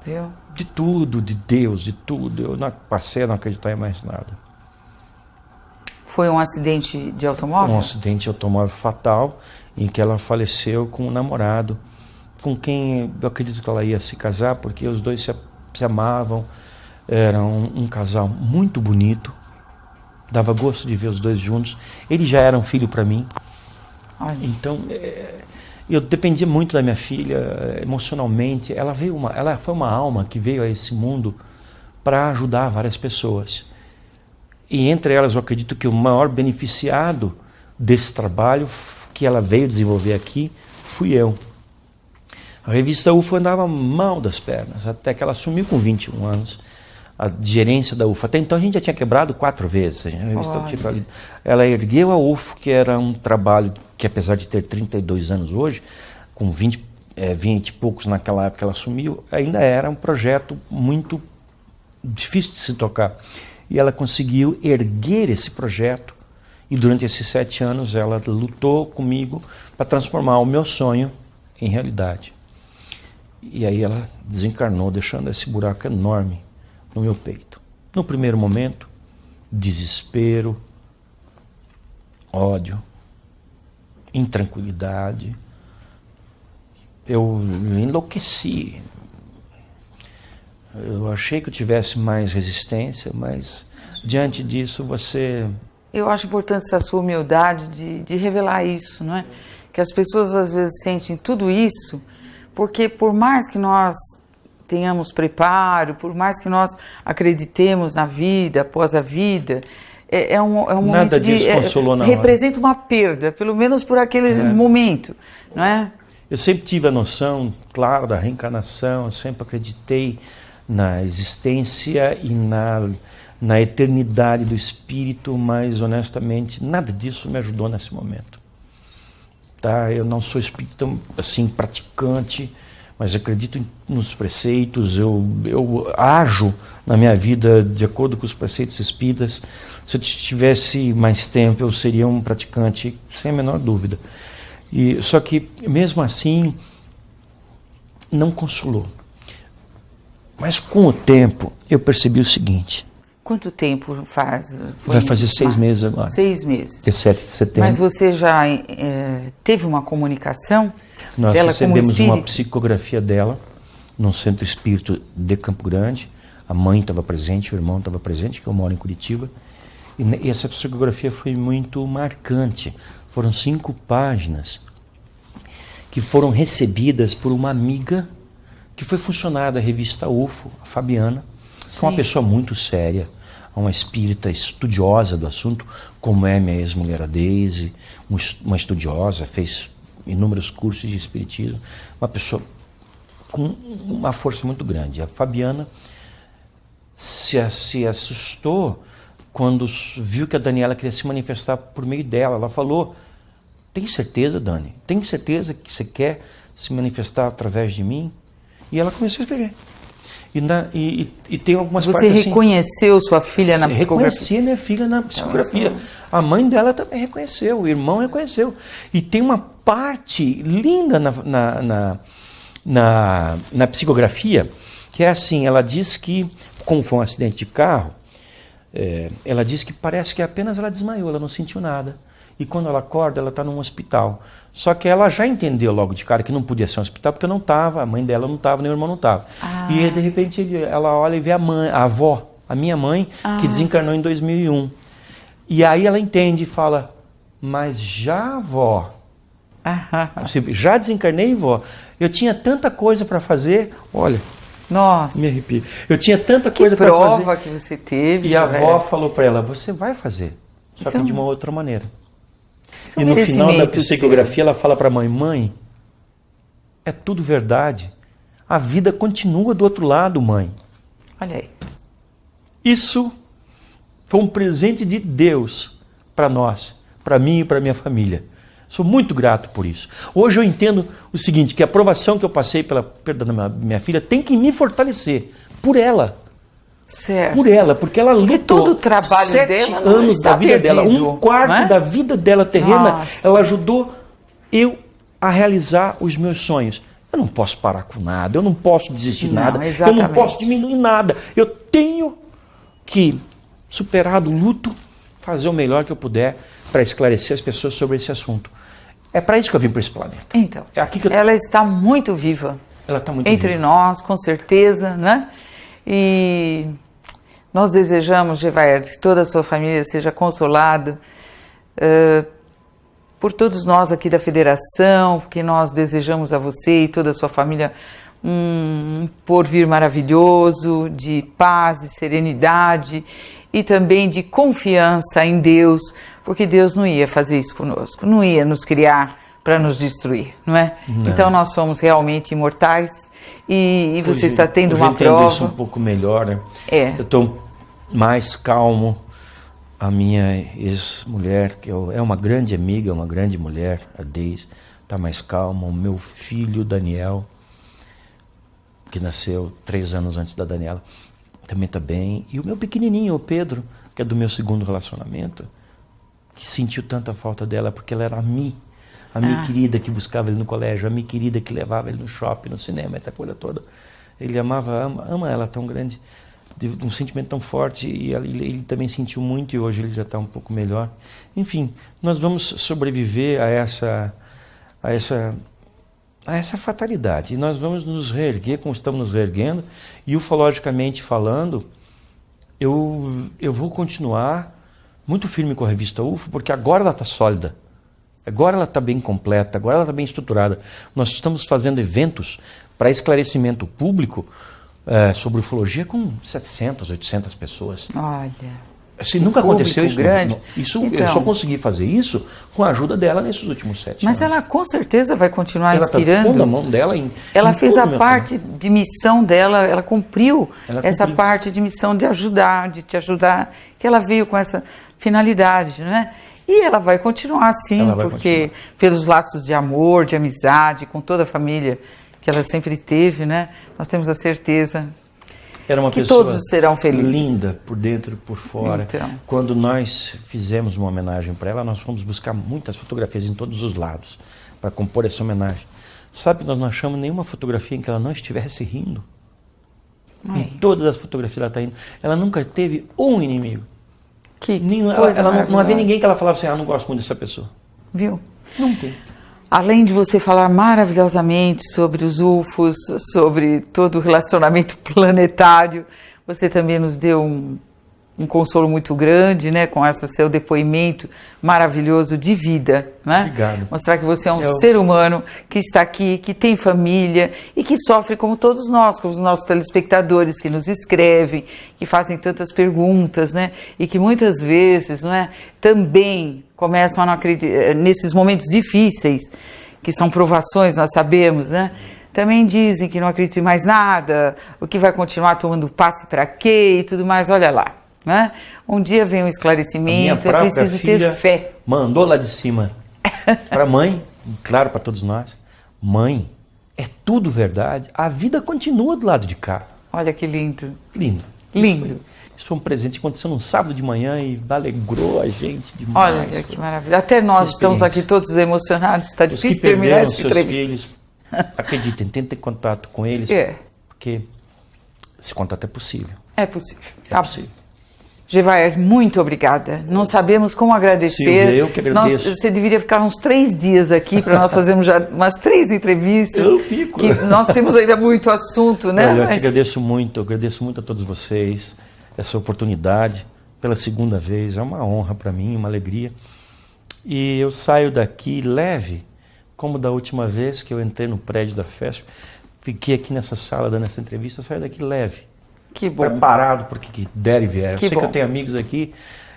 Viu? De tudo, de Deus, de tudo. Eu passei a não acreditar em mais nada. Foi um acidente de automóvel? Um acidente de automóvel fatal, em que ela faleceu com um namorado, com quem eu acredito que ela ia se casar, porque os dois se amavam. Era um casal muito bonito. Dava gosto de ver os dois juntos. Ele já era um filho para mim. Olha. Então, eu dependia muito da minha filha emocionalmente. Ela foi uma alma que veio a esse mundo para ajudar várias pessoas. E entre elas, eu acredito que o maior beneficiado desse trabalho que ela veio desenvolver aqui fui eu. A revista UFO andava mal das pernas, até que ela assumiu com 21 anos a gerência da UFO. Até então a gente já tinha quebrado 4 vezes. Ela ergueu a UFO, que era um trabalho que, apesar de ter 32 anos hoje, com 20 e poucos naquela época que ela assumiu, ainda era um projeto muito difícil de se tocar. E ela conseguiu erguer esse projeto, e durante esses 7 anos ela lutou comigo para transformar o meu sonho em realidade. E aí ela desencarnou, deixando esse buraco enorme no meu peito. No primeiro momento, desespero, ódio, intranquilidade. Eu enlouqueci. Eu achei que eu tivesse mais resistência, mas diante disso você... Eu acho importante essa sua humildade de revelar isso, não é? Que as pessoas às vezes sentem tudo isso, porque por mais que nós tenhamos preparo, por mais que nós acreditemos na vida, após a vida, é um momento nada disso consolou na hora. Representa uma perda, pelo menos por aquele momento, não é? Eu sempre tive a noção, claro, da reencarnação, eu sempre acreditei na existência e na eternidade do espírito, mas honestamente nada disso me ajudou nesse momento. Tá? Eu não sou espírita assim praticante, mas acredito nos preceitos, eu ajo na minha vida de acordo com os preceitos espíritas. Se eu tivesse mais tempo, eu seria um praticante, sem a menor dúvida. Só que, mesmo assim, não consolou. Mas com o tempo, eu percebi o seguinte. Quanto tempo faz? Vai fazer 6 meses agora. 6 meses. É 7 de setembro. Mas você já teve uma comunicação? Nós dela recebemos como uma psicografia dela no Centro Espírito de Campo Grande. A mãe estava presente, o irmão estava presente, que eu moro em Curitiba. E essa psicografia foi muito marcante. Foram 5 páginas que foram recebidas por uma amiga que foi funcionária da revista UFO, a Fabiana, que é uma pessoa muito séria, uma espírita estudiosa do assunto, como é minha ex-mulher a Deise, uma estudiosa, fez inúmeros cursos de espiritismo, uma pessoa com uma força muito grande. A Fabiana se assustou quando viu que a Daniela queria se manifestar por meio dela. Ela falou: tem certeza, Dani? Tem certeza que você quer se manifestar através de mim? E ela começou a escrever. E tem algumas Você partes assim... Você reconheceu sua filha na psicografia? Reconheci minha filha na psicografia. A mãe dela também reconheceu, o irmão reconheceu. E tem uma parte linda na psicografia, que é assim, ela diz que, como foi um acidente de carro, ela diz que parece que apenas ela desmaiou, ela não sentiu nada. e quando ela acorda, ela está num hospital. Só que ela já entendeu logo de cara que não podia ser um hospital, porque eu não estava, a mãe dela não estava, nem o irmão não estava. E aí, de repente ela olha e vê a avó, a minha mãe, que desencarnou em 2001. E aí ela entende e fala, mas já, vó, já desencarnei, vó, eu tinha tanta coisa para fazer, olha, nossa, me arrepio. Eu tinha tanta coisa para fazer. Que prova que você teve. E a avó falou para ela, você vai fazer, só que de uma outra maneira. E no final da psicografia ela fala para a mãe, mãe, é tudo verdade. A vida continua do outro lado, mãe. Olha aí. Isso foi um presente de Deus para nós, para mim e para minha família. Sou muito grato por isso. Hoje eu entendo o seguinte, que a provação que eu passei pela perda da minha filha tem que me fortalecer por ela. Certo. Por ela, porque ela lutou todo o trabalho 7 dela não anos está da vida perdido, dela, 1/4 da vida dela terrena, Nossa. ela ajudou eu a realizar os meus sonhos. Eu não posso parar com nada, eu não posso desistir de nada, exatamente. eu não posso diminuir nada. Eu tenho que, superado o luto, fazer o melhor que eu puder para esclarecer as pessoas sobre esse assunto. É para isso que eu vim para esse planeta. Então, é aqui que ela está muito viva. Ela está muito entre viva. nós, com certeza, né? E nós desejamos, Gevaerd, que toda a sua família seja consolada por todos nós aqui da Federação, porque nós desejamos a você e toda a sua família um porvir maravilhoso, de paz, de serenidade e também de confiança em Deus, porque Deus não ia fazer isso conosco, não ia nos criar para nos destruir, não é? Não. Então nós somos realmente imortais e você está tendo uma prova. Isso um pouco melhor, né? É. Eu estou mais calmo. A minha ex-mulher, que é uma grande amiga, uma grande mulher, a Deise, está mais calma. O meu filho, Daniel, que nasceu 3 anos antes da Daniela, também está bem. E o meu pequenininho, o Pedro, que é do meu segundo relacionamento, que sentiu tanta falta dela, porque ela era a minha querida que buscava ele no colégio, a minha querida que levava ele no shopping, no cinema, essa coisa toda. Ele ama ela tão grande, de um sentimento tão forte, e ele também sentiu muito, e hoje ele já está um pouco melhor. Enfim, nós vamos sobreviver a essa fatalidade, e nós vamos nos reerguer como estamos nos reerguendo, e ufologicamente falando, eu vou continuar muito firme com a revista UFO, porque agora ela está sólida, agora ela está bem completa, agora ela está bem estruturada. Nós estamos fazendo eventos para esclarecimento público sobre ufologia com 700, 800 pessoas. Olha, assim, nunca aconteceu isso. Grande. Então, eu só consegui fazer isso com a ajuda dela nesses últimos 7 anos. Mas ela com certeza vai continuar ela inspirando. Ela está pondo a mão dela ela em fez todo a o meu parte trabalho. de missão dela, ela cumpriu essa parte de missão de ajudar, de te ajudar, que ela veio com essa finalidade, não é? E ela vai continuar assim, porque pelos laços de amor, de amizade, com toda a família que ela sempre teve, né? Nós temos a certeza Era uma que pessoa todos serão felizes. Linda por dentro e por fora. Então. Quando nós fizemos uma homenagem para ela, nós fomos buscar muitas fotografias em todos os lados para compor essa homenagem. Sabe, nós não achamos nenhuma fotografia em que ela não estivesse rindo. Em todas as fotografias ela está rindo. Ela nunca teve um inimigo. Ela não havia ninguém que ela falava assim, não gosto muito dessa pessoa. Viu? Não tem. Além de você falar maravilhosamente sobre os UFOs, sobre todo o relacionamento planetário, você também nos deu um consolo muito grande, né, com esse seu depoimento maravilhoso de vida, né? Obrigado. Mostrar que você é um ser humano que está aqui, que tem família e que sofre como todos nós, como os nossos telespectadores que nos escrevem, que fazem tantas perguntas, né? E que muitas vezes, não é, também começam a não acreditar nesses momentos difíceis, que são provações, nós sabemos, né? Também dizem que não acreditam em mais nada, o que vai continuar tomando passe para quê e tudo mais, olha lá. Né? Um dia vem um esclarecimento, é preciso ter fé. Mandou lá de cima para a mãe, claro, para todos nós, mãe, é tudo verdade, a vida continua do lado de cá. Olha que lindo. Lindo. Lindo. Isso foi um presente que aconteceu num sábado de manhã e alegrou a gente demais. Olha que maravilha. Até nós estamos aqui todos emocionados, está difícil terminar esse seus filhos, acreditem, tentem contato com eles, porque esse contato é possível. É possível. É possível. Gevaert, muito obrigada. Não sabemos como agradecer. Silvia, eu que agradeço. Você deveria ficar uns 3 dias aqui para nós fazermos já umas 3 entrevistas. Eu fico. Que nós temos ainda muito assunto, né? Olha, eu te agradeço muito a todos vocês, essa oportunidade, pela segunda vez. É uma honra para mim, uma alegria. E eu saio daqui leve, como da última vez que eu entrei no prédio da FESP, fiquei aqui nessa sala dando essa entrevista, eu saio daqui leve. Que bom. Preparado porque que der e vier. Eu sei bom. que eu tenho amigos aqui.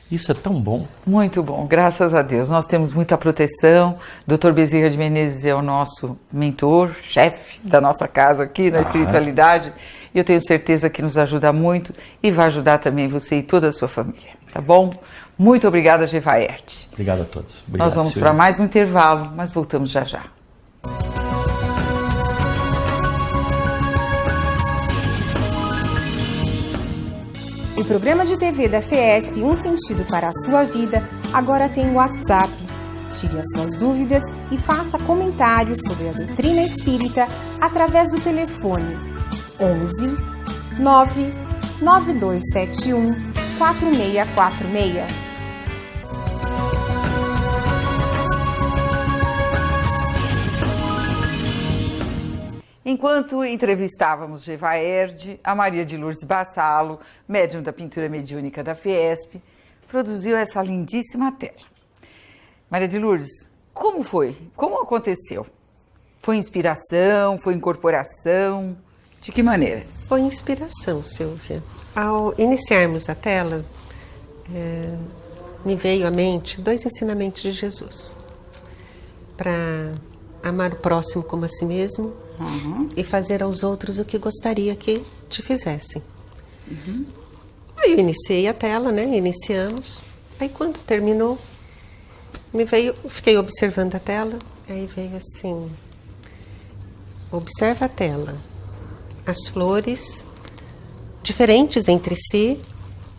Isso é tão bom. Muito bom, graças a Deus. Nós temos muita proteção. Dr. Bezerra de Menezes é o nosso mentor, chefe da nossa casa aqui na espiritualidade. E eu tenho certeza que nos ajuda muito e vai ajudar também você e toda a sua família. Tá bom? Muito obrigada, Gevaert. Obrigado a todos. Obrigado, Nós vamos Silvia. para mais um intervalo, mas voltamos já já. O programa de TV da FESP Um Sentido para a Sua Vida agora tem o WhatsApp. Tire as suas dúvidas e faça comentários sobre a doutrina espírita através do telefone 11 9 9271 4646. Enquanto entrevistávamos Gevaert, a Maria de Lourdes Bassalo, médium da pintura mediúnica da FESP, produziu essa lindíssima tela. Maria de Lourdes, como foi? Como aconteceu? Foi inspiração? Foi incorporação? De que maneira? Foi inspiração, Silvia. Ao iniciarmos a tela, me veio à mente 2 ensinamentos de Jesus. Para amar o próximo como a si mesmo e fazer aos outros o que gostaria que te fizessem. Aí eu iniciei a tela, né? Iniciamos. Aí quando terminou, fiquei observando a tela, aí veio assim, observa a tela. As flores, diferentes entre si,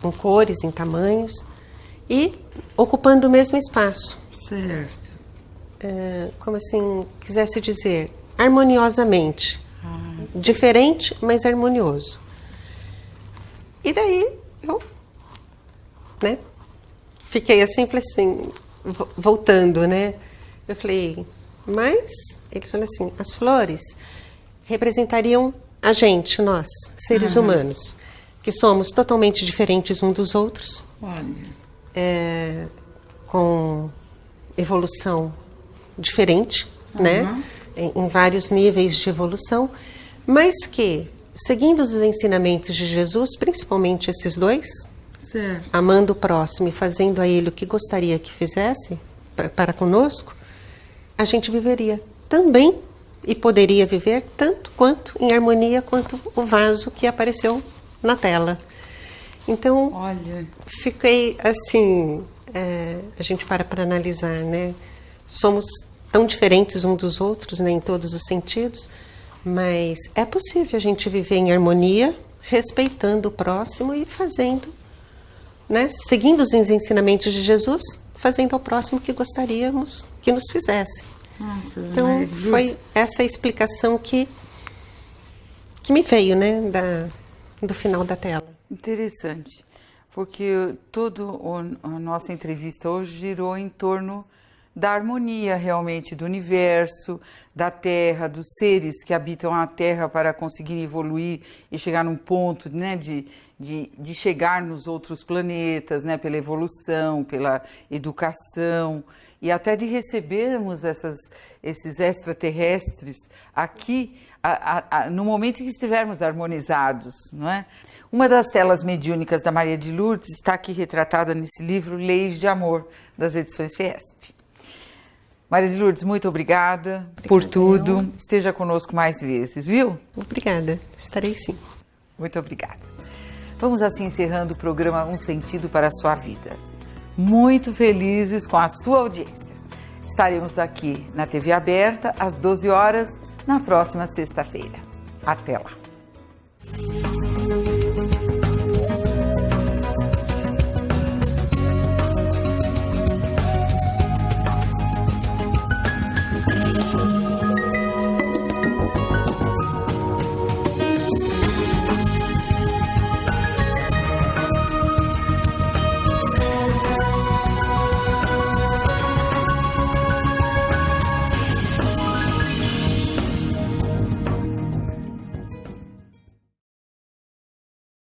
em cores, em tamanhos, e ocupando o mesmo espaço. Certo. Como assim, quisesse dizer, harmoniosamente. Diferente, mas harmonioso. E daí, eu, né, fiquei assim, falei assim, voltando, né? Eu falei, mas, ele falou assim, as flores representariam a gente, nós, seres humanos, que somos totalmente diferentes uns dos outros. Olha. Com evolução diferente, né? Em vários níveis de evolução, mas que, seguindo os ensinamentos de Jesus, principalmente esses 2, Certo. amando o próximo e fazendo a ele o que gostaria que fizesse para conosco, a gente viveria também e poderia viver tanto quanto em harmonia quanto o vaso que apareceu na tela. Então, Olha. fiquei assim, a gente para analisar, né? Somos tão diferentes uns dos outros, né, em todos os sentidos, mas é possível a gente viver em harmonia, respeitando o próximo e fazendo, né, seguindo os ensinamentos de Jesus, fazendo ao próximo o que gostaríamos que nos fizesse. Nossa, Então, foi essa explicação que me veio, né, do final da tela. Interessante, porque toda a nossa entrevista hoje girou em torno da harmonia realmente do universo, da Terra, dos seres que habitam a Terra para conseguir evoluir e chegar num ponto, né, de chegar nos outros planetas, né, pela evolução, pela educação e até de recebermos esses extraterrestres aqui no momento em que estivermos harmonizados, não é? Uma das telas mediúnicas da Maria de Lourdes está aqui retratada nesse livro Leis de Amor, das edições FESP. Maria de Lourdes, muito obrigada por tudo. Esteja conosco mais vezes, viu? Obrigada, estarei sim. Muito obrigada. Vamos assim encerrando o programa Um Sentido para a Sua Vida. Muito felizes com a sua audiência. Estaremos aqui na TV aberta às 12 horas na próxima sexta-feira. Até lá.